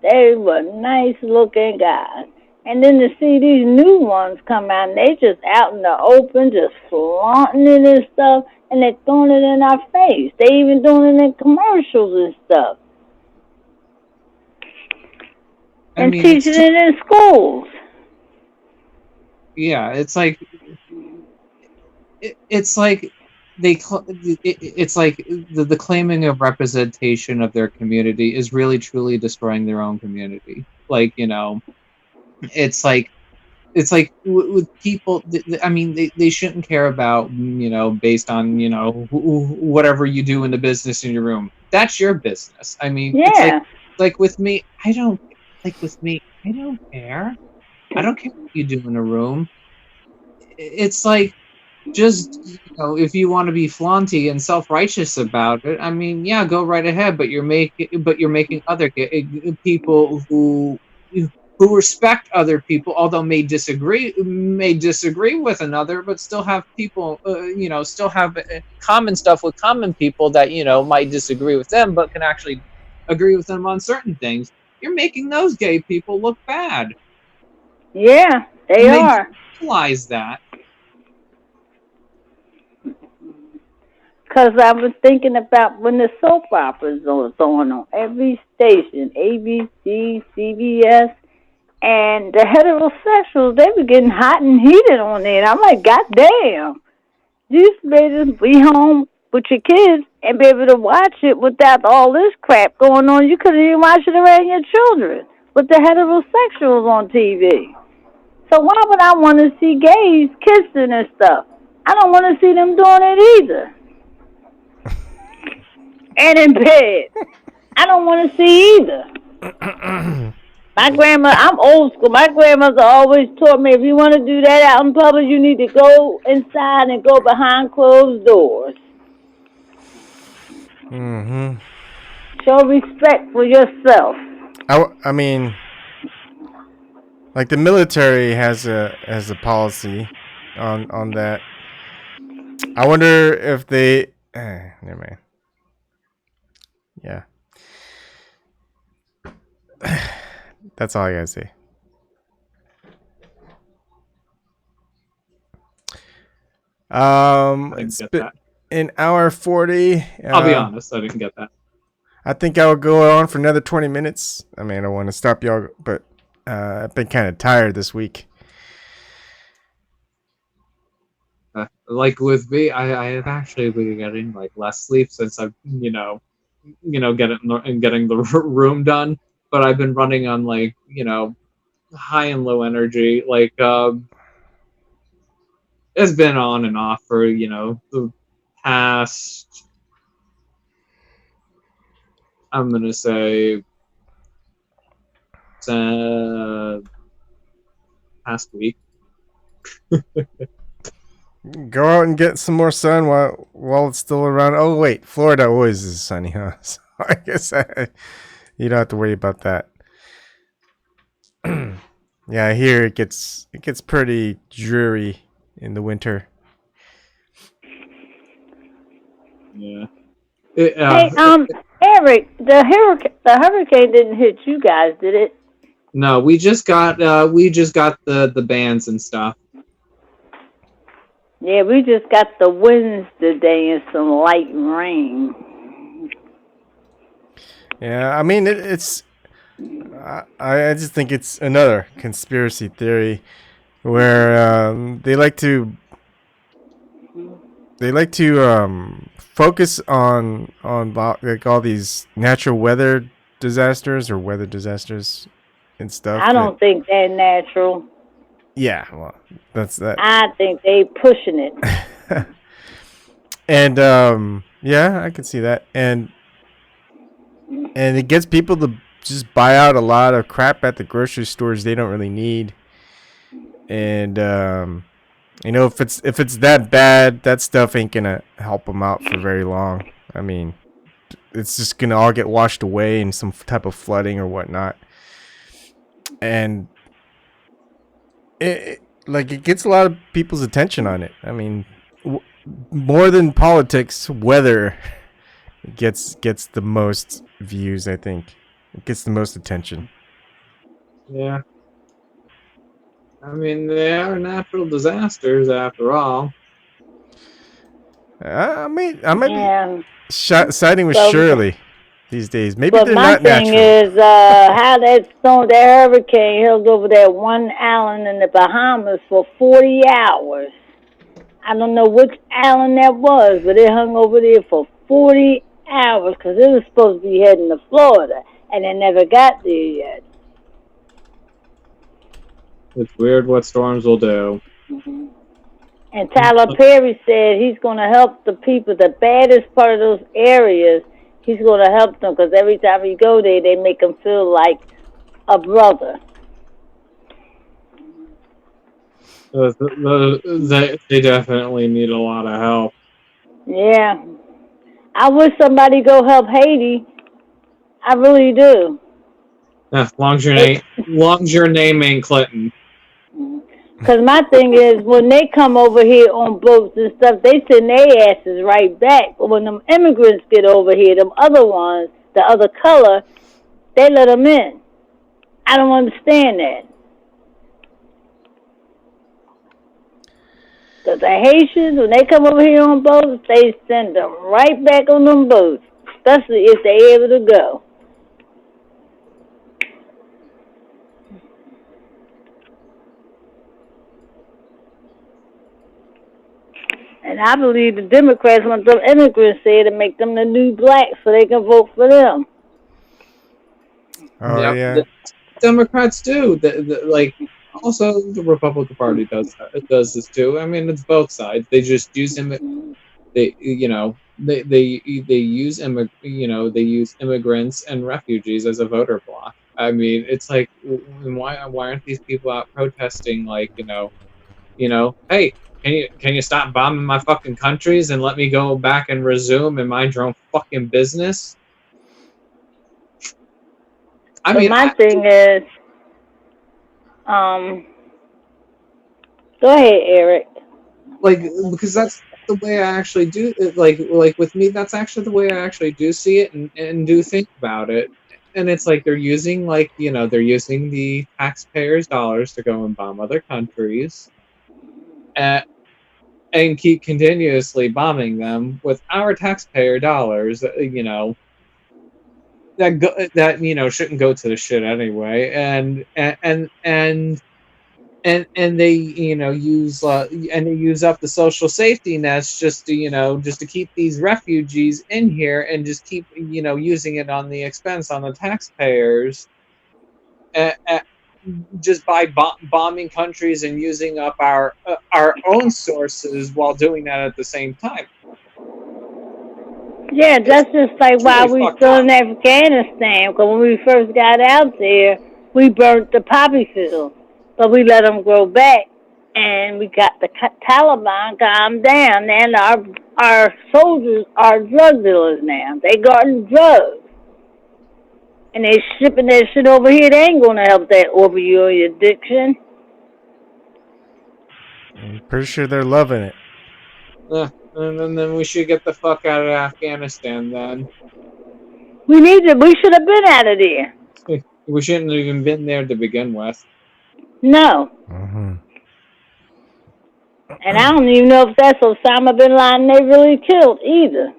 They were nice-looking guys. And then to see these new ones come out, and they just out in the open, just flaunting it and stuff, and they're throwing it in our face. They even doing it in commercials and stuff. And teaching it in schools. Yeah, it's like it's like it's like the claiming of representation of their community is really truly destroying their own community. Like, it's like with people. I mean, they shouldn't care about based on whatever you do in the business in your room. That's your business. I mean, yeah. It's like with me, I don't care. I don't care what you do in a room. It's like, just if you want to be flaunty and self-righteous about it, I mean, yeah, go right ahead. But you're making other people who respect other people, although may disagree with another, but still have people, still have common stuff with common people that might disagree with them, but can actually agree with them on certain things. You're making those gay people look bad. Yeah, they are. Realize that. Because I was thinking about when the soap operas was on every station, ABC, CBS, and the heterosexuals, they were getting hot and heated on it. I'm like, God damn. You used to be able to be home with your kids and be able to watch it without all this crap going on. You couldn't even watch it around your children with the heterosexuals on TV. So why would I want to see gays kissing and stuff? I don't want to see them doing it either. And in bed. I don't want to see either. My grandma, I'm old school. My grandmother always taught me if you want to do that out in public, you need to go inside and go behind closed doors. Mm-hmm. Show respect for yourself. I mean, like the military has a policy on that. I wonder if they. Never mind. Yeah. That's all I gotta say. It's been an hour 40. I'll be honest, I didn't get that. I think I'll go on for another 20 minutes. I mean, I don't want to stop y'all, but I've been kind of tired this week. Like with me, I have actually been getting like less sleep since I've getting the room done. But I've been running on like high and low energy. Like it's been on and off for the past. I'm gonna say past week. Go out and get some more sun while it's still around. Oh wait, Florida always is sunny, huh? I guess you don't have to worry about that. Yeah, here it gets pretty dreary in the winter. Yeah. Hey, Eric, the hurricane didn't hit you guys, did it? No, we just got the bands and stuff. Yeah, we just got the winds today and some light rain. Yeah, I mean it's. I just think it's another conspiracy theory where they like to focus on like all these natural weather disasters or weather disasters and stuff. I don't think they're natural. Yeah, well, that's that. I think they pushing it. And yeah, I can see that. And it gets people to just buy out a lot of crap at the grocery stores they don't really need. And if it's that bad, that stuff ain't gonna help them out for very long. I mean, it's just gonna all get washed away in some type of flooding or whatnot. And it gets a lot of people's attention on it. I mean, more than politics, weather gets the most views. I think it gets the most attention. Yeah. I mean, they are natural disasters after all. I might Yeah. be siding with So- Shirley these days. Maybe But they're my not thing natural. is, how that hurricane held over that one island in the Bahamas for 40 hours. I don't know which island that was, but it hung over there for 40 hours because it was supposed to be heading to Florida, and it never got there yet. It's weird what storms will do. And Tyler Perry said he's going to help the people, the baddest part of those areas. He's going to help them because every time you go there, they make him feel like a brother. They definitely need a lot of help. Yeah. I wish somebody go help Haiti. I really do. Yeah, long as your name ain't Clinton. Because my thing is, when they come over here on boats and stuff, they send their asses right back. But when them immigrants get over here, them other ones, the other color, they let them in. I don't understand that. Because the Haitians, when they come over here on boats, they send them right back on them boats, especially if they're able to go. And I believe the Democrats want them immigrants here to make them the new blacks so they can vote for them. Oh Yep, yeah. the Democrats do. Also, the Republican Party does this too. I mean, it's both sides. They just use them. They use they use immigrants and refugees as a voter bloc. I mean, it's like, why aren't these people out protesting? Like, hey, can you stop bombing my fucking countries and let me go back and resume and mind your own fucking business? My thing is, go ahead, Eric. Because that's the way I actually do it. Like with me, that's actually the way I actually do see it and do think about it. And it's like they're using the taxpayers' dollars to go and bomb other countries, and keep continuously bombing them with our taxpayer dollars. That shouldn't go to the shit anyway. And they use and they use up the social safety nets just to keep these refugees in here and just keep using it on the expense on the taxpayers, just by bombing countries and using up our own sources while doing that at the same time. Yeah, that's just like why we still in Afghanistan. Because when we first got out there, we burnt the poppy fields, but we let them grow back, and we got the Taliban calmed down. And our soldiers are drug dealers now. They guarding drugs. and they shipping that shit over here, they ain't gonna help that opioid addiction. I'm pretty sure they're loving it. And then we should get the fuck out of Afghanistan then. We should have been out of there. We shouldn't have even been there to begin with. No. Mm-hmm. And I don't even know if that's Osama bin Laden they really killed either.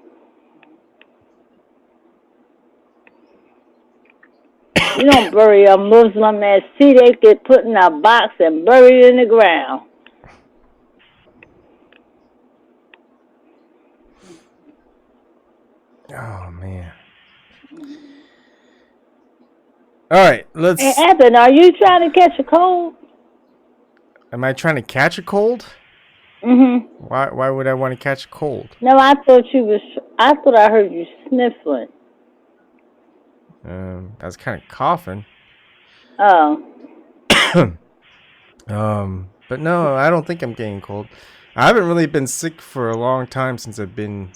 You don't bury a Muslim that see they get put in a box and buried in the ground. Oh man. All right, let's. Hey, Evan, are you trying to catch a cold? Am I trying to catch a cold? Mhm. Why would I want to catch a cold? No, I thought I heard you sniffling. I was kind of coughing. Oh. But no, I don't think I'm getting cold. I haven't really been sick for a long time since I've been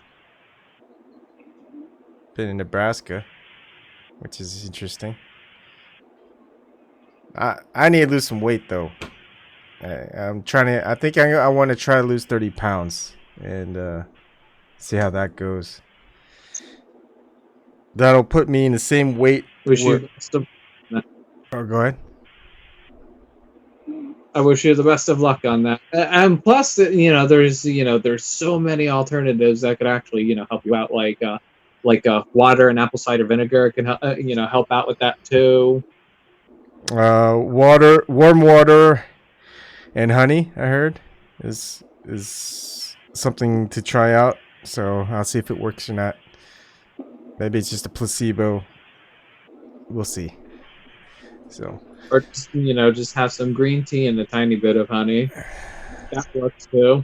in Nebraska, which is interesting. I need to lose some weight though. I'm trying to. I think I want to try to lose 30 pounds and see how that goes. That'll put me in the same weight. Oh, go ahead. I wish you the best of luck on that. And plus, there's so many alternatives that could actually, help you out. Like water and apple cider vinegar can help out with that too. Warm water, and honey. I heard is something to try out. So I'll see if it works or not. Maybe it's just a placebo. We'll see. So. Or just have some green tea and a tiny bit of honey. That works too.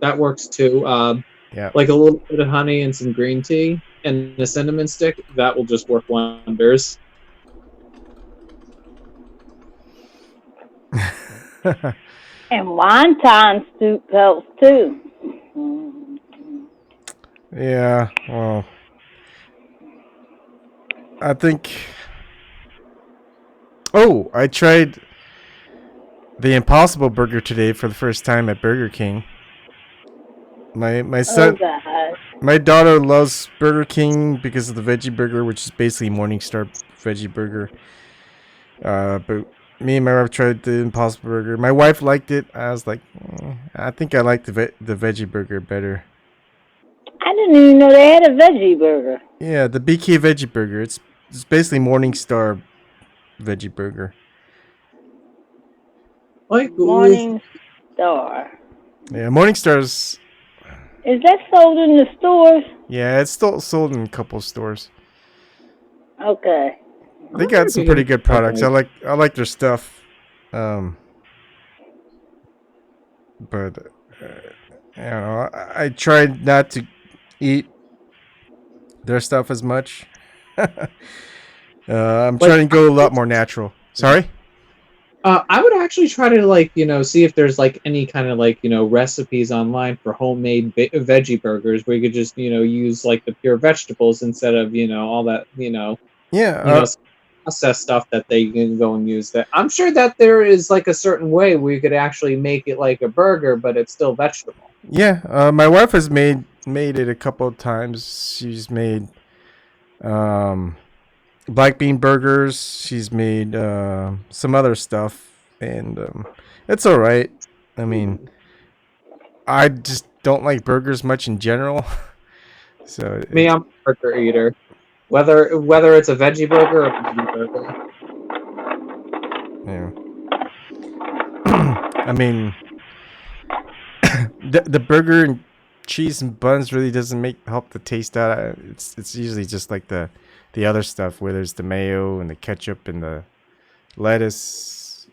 That works too. Yeah. Like a little bit of honey and some green tea and a cinnamon stick. That will just work wonders. And wonton soup helps too. Yeah, well, I think. Oh, I tried the Impossible Burger today for the first time at Burger King. My son, my daughter loves Burger King because of the veggie burger, which is basically Morningstar veggie burger. But me and my wife tried the Impossible Burger. My wife liked it. I was like, I think I like the veggie burger better. I didn't even know they had a veggie burger. Yeah, the BK veggie burger. It's basically Morningstar veggie burger. Like Morningstar. Yeah, Morningstar's. Is that sold in the stores? Yeah, it's still sold in a couple of stores. Okay. They got some pretty good products. I like their stuff. But I don't know. I tried not to eat their stuff as much. I'm trying to go a lot more natural. Sorry? I would actually try to see if there's any kind of recipes online for homemade veggie burgers where you could just use the pure vegetables instead of all that processed stuff that they can go and use. That I'm sure that there is a certain way where you could actually make it like a burger, but it's still vegetable. Yeah, my wife has made it a couple of times. She's made black bean burgers. She's made some other stuff, and it's all right. I mean, I just don't like burgers much in general. So me, I'm a burger eater, whether it's a veggie burger or a veggie burger. Yeah. I mean, the burger and cheese and buns really doesn't help the taste out. It's usually just like the other stuff where there's the mayo and the ketchup and the lettuce.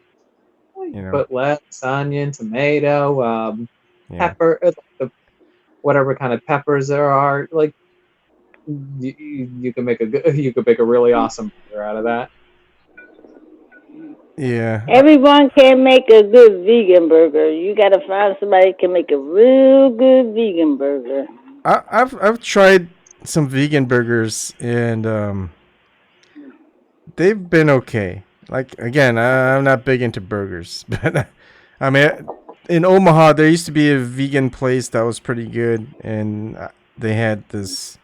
Put lettuce, onion, tomato, pepper, whatever kind of peppers there are. You can make a really awesome burger out of that. Yeah. Everyone can make a good vegan burger. You got to find somebody who can make a real good vegan burger. I've tried some vegan burgers, and they've been okay. Like again, I'm not big into burgers, but I mean, in Omaha there used to be a vegan place that was pretty good, and they had this.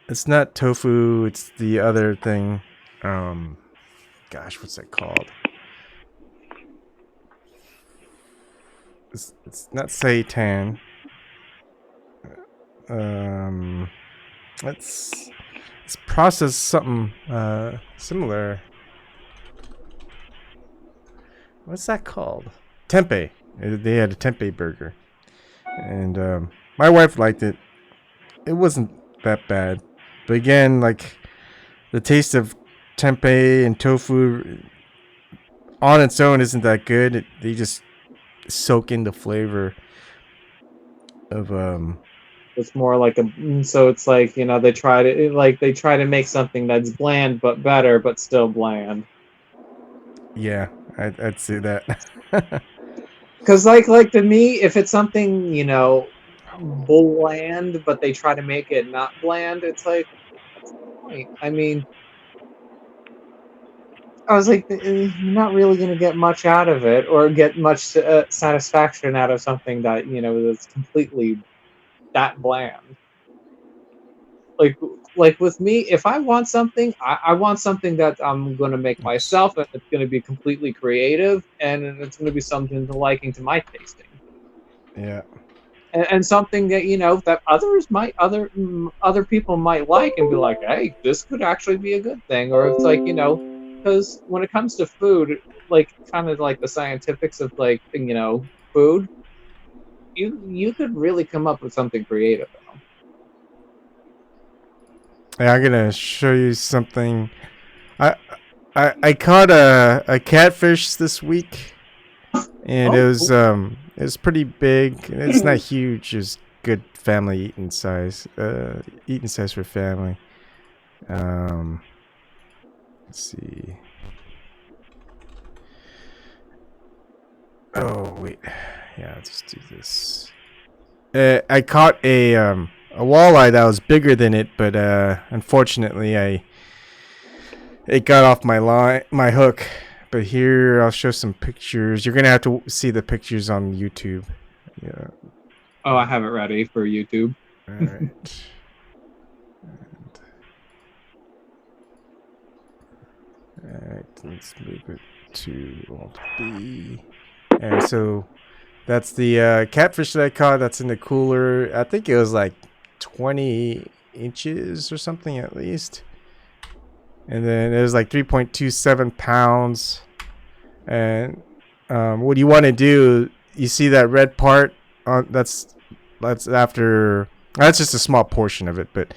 It's not tofu. It's the other thing. Gosh, what's that called? It's not seitan. Let's process something similar. What's that called? Tempeh. They had a tempeh burger, and my wife liked it. It wasn't that bad, but again, like the taste of tempeh and tofu on its own isn't that good. They just soak in the flavor of It's more like so it's like, you know, they try to make something that's bland but better, but still bland. yeah, I'd say that. Because like to me, if it's something, you know, bland, but they try to make it not bland, it's like, what's the point? I mean, I was like, you're not really going to get much out of it, or get much satisfaction out of something that, you know, that's completely that bland. Like with me, if I want something, I want something that I'm going to make myself, and it's going to be completely creative, and it's going to be something to liking to my tasting. Yeah. And something that, you know, that other people might like and be like, hey, this could actually be a good thing. Or it's like, you know, because when it comes to food, like kind of like the scientifics of like, you know, food, you could really come up with something creative. Yeah, I'm gonna show you something. I I caught a catfish this week, and Oh, it was pretty big. It's not huge. It's good family eating size for family. Let's see. Oh wait, yeah, let's do this. I caught a walleye that was bigger than it, but unfortunately, it got off my hook. But here, I'll show some pictures. You're gonna have to see the pictures on YouTube. Yeah. oh, I have it ready for YouTube. All right. Alright, let's move it to Alt B. Alright, so that's the catfish that I caught. That's in the cooler. I think it was like 20 inches or something at least. And then it was like 3.27 pounds. And what you want to do, you see that red part? That's after. That's just a small portion of it, but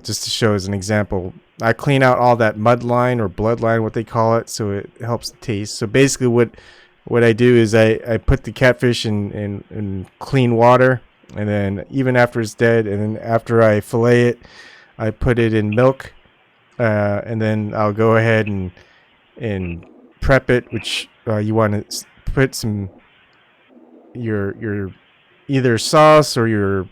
just to show as an example, I clean out all that mud line or blood line, what they call it, so it helps the taste. So basically, what I do is I put the catfish in clean water, and then even after it's dead, and then after I fillet it, I put it in milk, and then I'll go ahead and prep it, which you want to put some your either sauce or your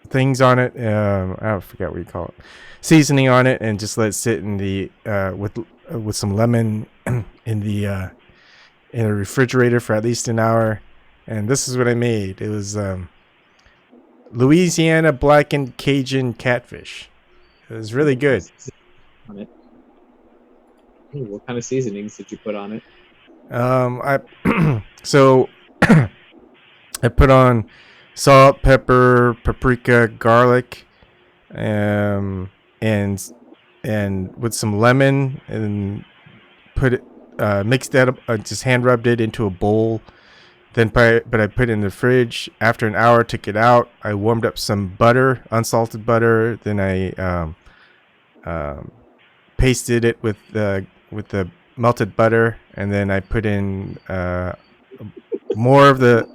things on it. I forget what you call it, seasoning on it, and just let it sit in the with some lemon in the refrigerator for at least an hour. And this is what I made. It was Louisiana blackened Cajun catfish. It was really good. On it. Ooh, what kind of seasonings did you put on it? So I put on salt, pepper, paprika, garlic, and with some lemon, and put it mixed that up. Just hand rubbed it into a bowl. But I put it in the fridge. After an hour, took it out. I warmed up some butter, unsalted butter. Then I pasted it with the melted butter, and then I put in more of the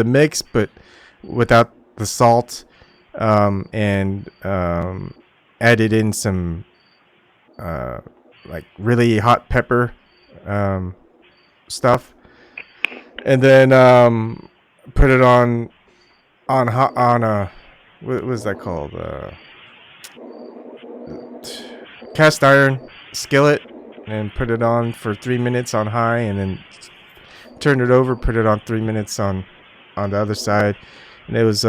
mix, but without the salt, and added in some like really hot pepper stuff, and then put it on on a what was that called? Cast iron skillet, and put it on for 3 minutes on high, and then turn it over, put it on 3 minutes on the other side, and it was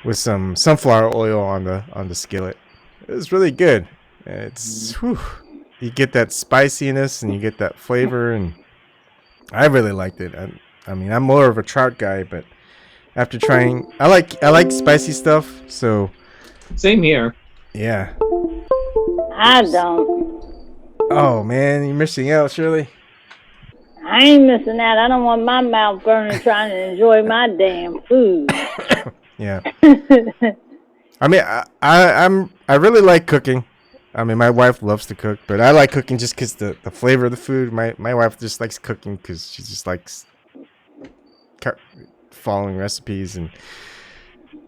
with some sunflower oil on the skillet. It was really good. You get that spiciness and you get that flavor, and I really liked it. I mean, I'm more of a trout guy, but after trying, I like spicy stuff. So Same here. yeah. I don't. Oh man, you're missing out, Shirley. I ain't missing out. I don't want my mouth burning trying to enjoy my damn food. Yeah. I mean, I really like cooking. I mean, my wife loves to cook, but I like cooking just because the flavor of the food. My wife just likes cooking because she just likes following recipes and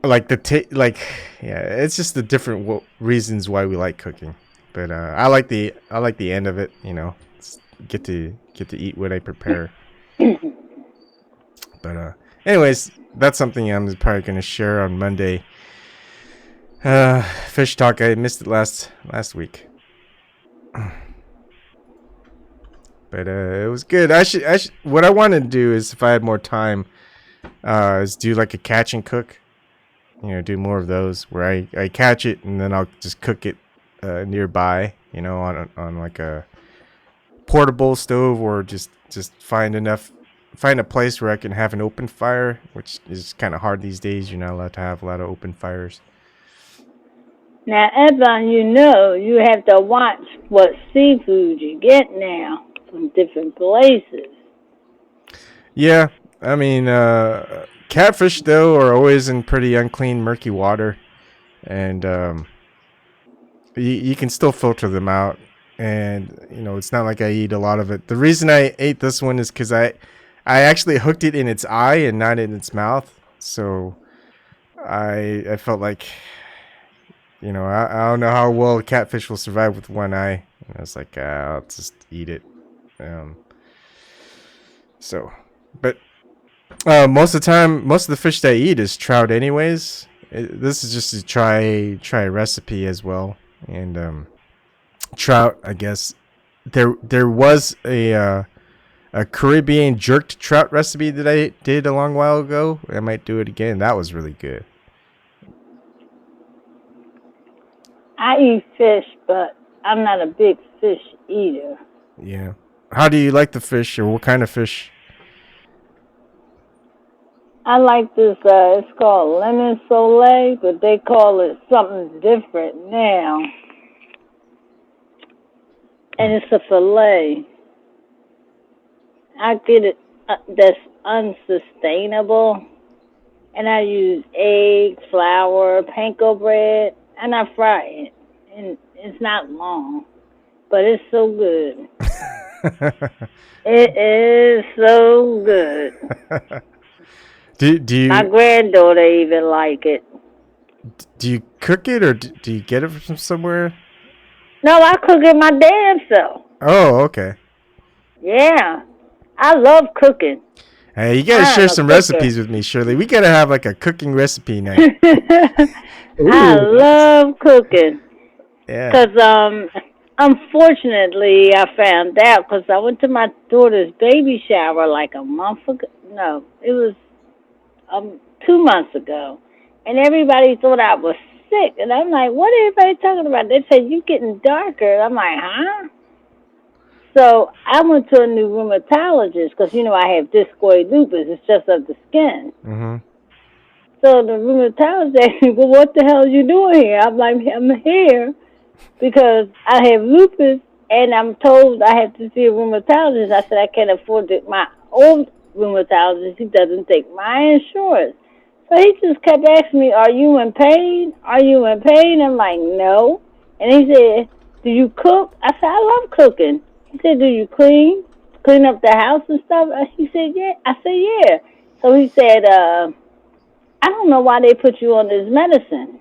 like yeah, it's just the different reasons why we like cooking. But I like the end of it. You know, get to eat what I prepare. But anyways, that's something I'm probably gonna share on Monday. Fish talk. I missed it last week, but it was good. I should. What I want to do is, if I had more time, is do like a catch and cook. You know, do more of those where I catch it and then I'll just cook it nearby. You know, on like a portable stove, or just find a place where I can have an open fire, which is kind of hard these days. You're not allowed to have a lot of open fires. Now, Evan, you know you have to watch what seafood you get now from different places. Yeah, I mean, catfish though are always in pretty unclean, murky water, and you can still filter them out. And you know, it's not like I eat a lot of it. The reason I ate this one is because I actually hooked it in its eye and not in its mouth. So I felt like, you know, I don't know how well catfish will survive with one eye. And I was like, I'll just eat it. But most of the time, most of the fish that I eat is trout anyways. This is just to try a recipe as well. And trout, I guess there was a Caribbean jerked trout recipe that I did a long while ago. I might do it again. That was really good. I eat fish, but I'm not a big fish eater. Yeah. How do you like the fish, or what kind of fish? I like this, it's called lemon soleil, but they call it something different now. And it's a fillet. I get it that's unsustainable. And I use egg, flour, panko bread, and I fry it. And it's not long, but it's so good. It is so good. Do you? My granddaughter even like it. Do you cook it, or do you get it from somewhere? No, I cook it my damn self. Oh, okay. Yeah, I love cooking. Hey, you gotta share some recipes with me, Shirley. We gotta have like a cooking recipe night. I love cooking. Yeah. Because unfortunately, I found out because I went to my daughter's baby shower like a month ago. No, it was 2 months ago, and everybody thought I was sick. And I'm like, what are everybody talking about? They said, you getting darker. I'm like, huh? So I went to a new rheumatologist because, you know, I have discoid lupus. It's just of the skin. Mm-hmm. So the rheumatologist asked me, well, what the hell are you doing here? I'm like, I'm here because I have lupus, and I'm told I have to see a rheumatologist. I said, I can't afford it. My old rheumatologist, he doesn't take my insurance. So he just kept asking me, are you in pain? Are you in pain? I'm like, no. And he said, do you cook? I said, I love cooking. He said, do you clean up the house and stuff? He said, yeah. I said, yeah. So he said, I don't know why they put you on this medicine.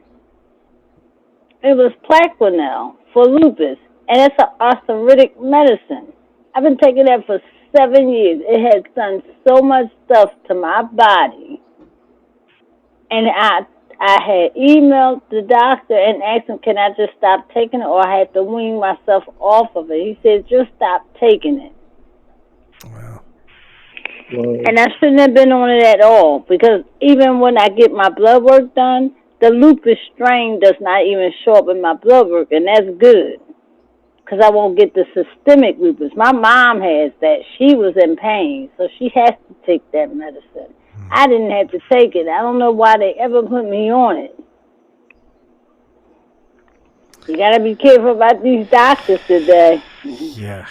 It was Plaquenil for lupus, and it's an arthritic medicine. I've been taking that for 7 years. It has done so much stuff to my body. And I had emailed the doctor and asked him, can I just stop taking it, or I had to wean myself off of it. He said, just stop taking it. Wow. And I shouldn't have been on it at all, because even when I get my blood work done, the lupus strain does not even show up in my blood work, and that's good, because I won't get the systemic lupus. My mom has that. She was in pain, so she has to take that medicine. I didn't have to take it. I don't know why they ever put me on it. You got to be careful about these doctors today. Yeah.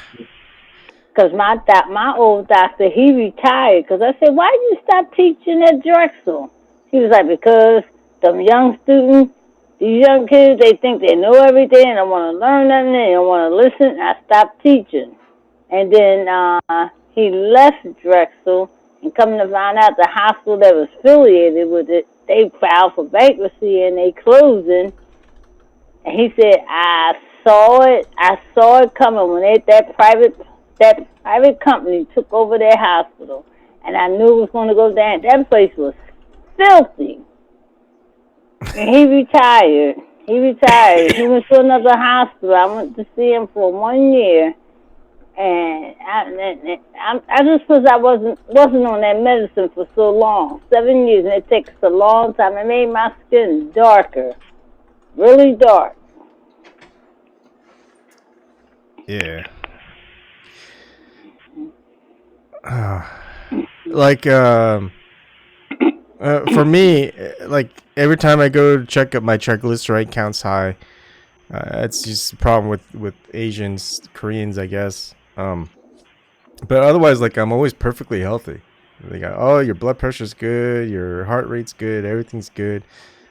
Because my old doctor, he retired. Because I said, why did you stop teaching at Drexel? He was like, because them young students, these young kids, they think they know everything and don't want to learn nothing, they don't want to listen. I stopped teaching. And then he left Drexel, and coming to find out the hospital that was affiliated with it, they filed for bankruptcy and they closing. And he said, I saw it coming when that private company took over their hospital, and I knew it was going to go down. That place was filthy. And he retired. He went to another hospital. I went to see him for 1 year, and I just because I wasn't on that medicine for so long, 7 years, and it takes a long time. It made my skin darker, really dark. Yeah. Like for me, like every time I go to check up, my triglyceride count's high. It's just a problem with Asians, Koreans, I guess. But otherwise, like I'm always perfectly healthy. They go, oh, your blood pressure's good, your heart rate's good, everything's good.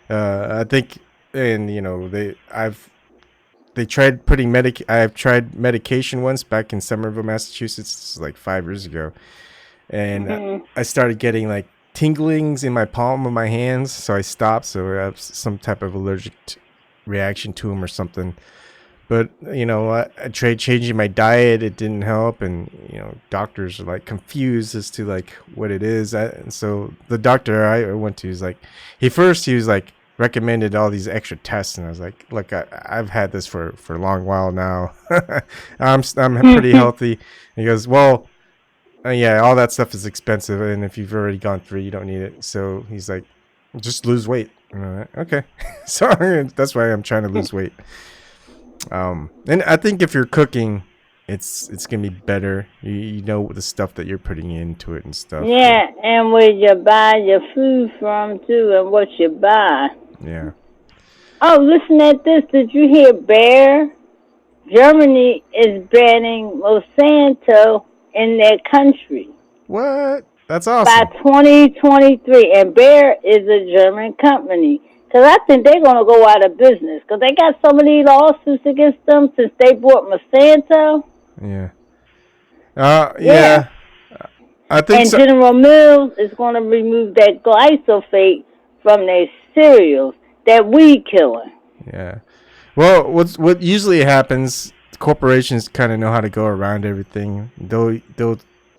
I think, and you know, I've tried medication once back in Somerville, Massachusetts, like 5 years ago, and I started getting like tinglings in my palm of my hands, so I stopped. So I have some type of allergic reaction to them or something. But you know, I tried changing my diet; it didn't help, and you know, doctors are like confused as to like what it is. And so the doctor I went to is like, he was like recommended all these extra tests, and I was like, look, I've had this for a long while now. I'm pretty healthy. And he goes, well, yeah, all that stuff is expensive, and if you've already gone through, you don't need it. So he's like, just lose weight. And I'm like, okay. So that's why I'm trying to lose weight. And I think if you're cooking, it's gonna be better. You know the stuff that you're putting into it and stuff. Yeah, and where you buy your food from too, and what you buy. Yeah. Oh, listen at this. Did you hear LBRY? Germany is banning Monsanto in their country. What? That's By awesome. 2023. And LBRY is a German company. Because I think they're going to go out of business. Because they got so many lawsuits against them since they bought Monsanto. Yeah. Yeah. I think and so. General Mills is going to remove that glyphosate from their cereals, that weed killer. Yeah. Well, what usually happens, corporations kind of know how to go around everything. They'll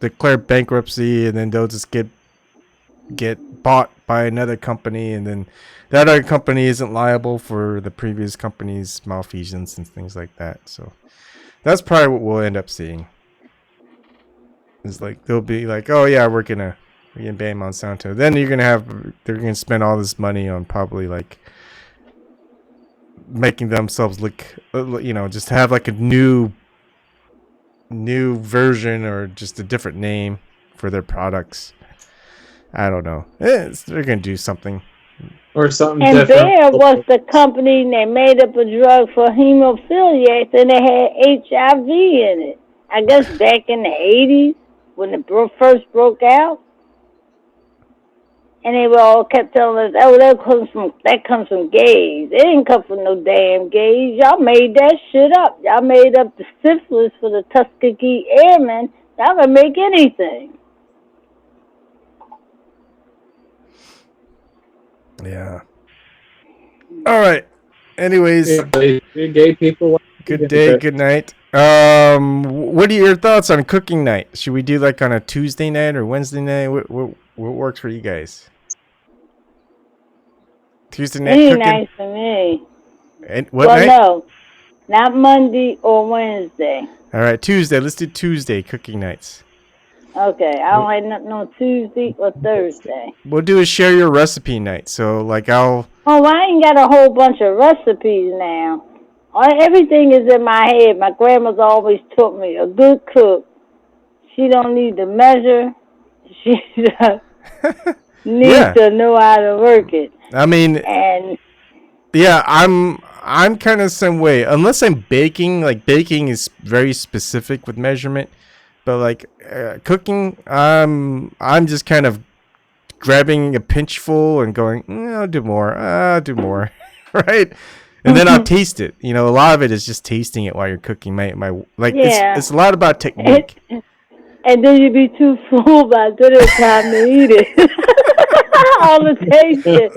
declare bankruptcy, and then they'll just get bought by another company, and then that other company isn't liable for the previous company's malfeasance and things like that. So that's probably what we'll end up seeing. It's like they'll be like, oh yeah, we're gonna ban Monsanto. Then they're gonna spend all this money on probably like making themselves look, you know, just have like a new version or just a different name for their products. I don't know. They're gonna do something or something and different. And LBRY was the company that made up a drug for hemophiliacs, and it had HIV in it. I guess back in the 80s when it first broke out. And they all kept telling us, oh, that comes from gays. It didn't come from no damn gays. Y'all made that shit up. Y'all made up the syphilis for the Tuskegee Airmen. Y'all can make anything. Yeah. All right. Anyways, gay people. Good day. Good night. What are your thoughts on cooking night? Should we do like on a Tuesday night or Wednesday night? What works for you guys? Tuesday night Any cooking. night for me. And what Well, night? no, not Monday or Wednesday. All right, Tuesday. Let's do Tuesday cooking nights. Okay, I don't have nothing on Tuesday or Thursday. We'll do a share your recipe night. So like I'll. Oh, I ain't got a whole bunch of recipes now. Everything is in my head. My grandma's always taught me a good cook. She don't need to measure. She just needs to know how to work it. I mean, and yeah, I'm kind of the same way. Unless I'm baking, like baking is very specific with measurement. But like cooking, I'm just kind of grabbing a pinchful and going, I'll do more, right? And then I'll taste it. You know, a lot of it is just tasting it while you're cooking. It's a lot about technique. And then you be too full by dinner time to eat it. All the tasting.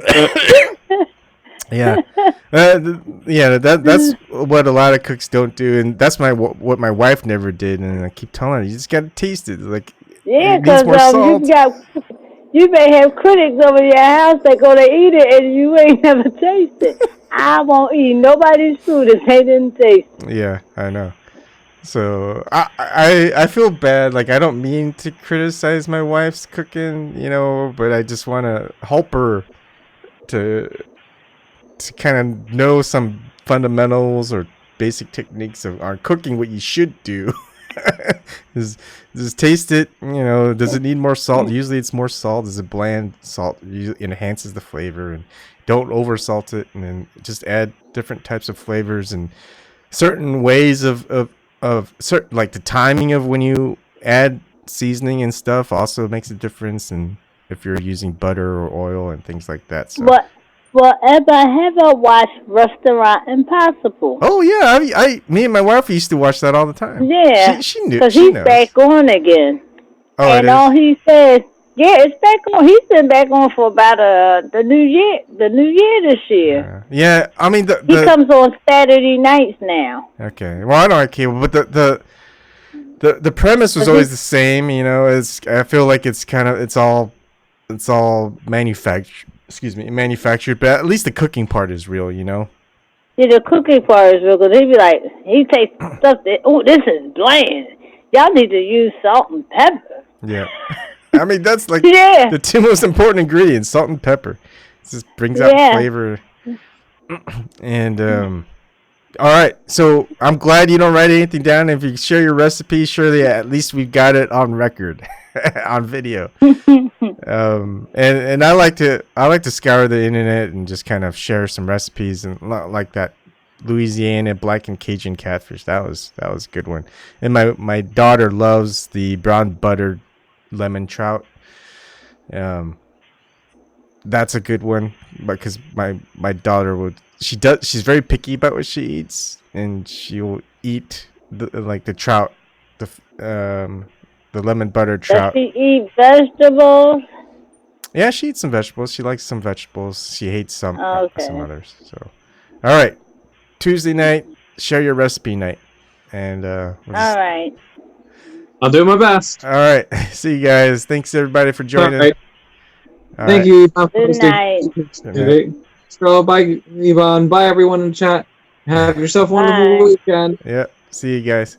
Yeah, that's what a lot of cooks don't do, and that's what my wife never did. And I keep telling her, you just gotta taste it. Like, because you may have critics over your house that gonna eat it, and you ain't never tasted. I won't eat nobody's food if they didn't taste it. Yeah, I know. So I feel bad. Like, I don't mean to criticize my wife's cooking, you know, but I just want to help her to kind of know some fundamentals or basic techniques on cooking. What you should do is just taste it. You know, does it need more salt? Usually it's more salt. Is it bland? Salt enhances the flavor, and don't over salt it. And then just add different types of flavors and certain ways of certain, like the timing of when you add seasoning and stuff also makes a difference. And if you're using butter or oil and things like that. So. Well, Ebba, have I watched Restaurant Impossible? Oh yeah, me and my wife used to watch that all the time. Yeah, she knew. Because he's back on again. Oh, and all he says, yeah, it's back on. He's been back on for about the new year this year. Yeah, I mean he comes on Saturday nights now. Okay, well I don't have cable, but the premise was always the same. You know, I feel like it's all manufactured. Manufactured, but at least the cooking part is real, you know? Yeah, the cooking part is real, because he takes stuff that, this is bland. Y'all need to use salt and pepper. Yeah. I mean, that's like the two most important ingredients, salt and pepper. It just brings out flavor. And, all right, so I'm glad you don't write anything down. If you share your recipe, surely at least we've got it on record, on video. And I like to scour the internet and just kind of share some recipes, and like that Louisiana black and Cajun catfish. That was a good one. And my daughter loves the brown buttered lemon trout. That's a good one, because my daughter she's very picky about what she eats, and she'll eat the trout, the lemon buttered trout. Does she eat vegetables? Yeah, she eats some vegetables. She likes some vegetables. She hates some others. So, all right, Tuesday night, share your recipe night, and all right. I'll do my best. All right, see you guys. Thanks everybody for joining. Right. Thank you. Good night. Good night. So bye, Yvonne. Bye, everyone in the chat. Have yourself a wonderful weekend. Yeah. See you guys.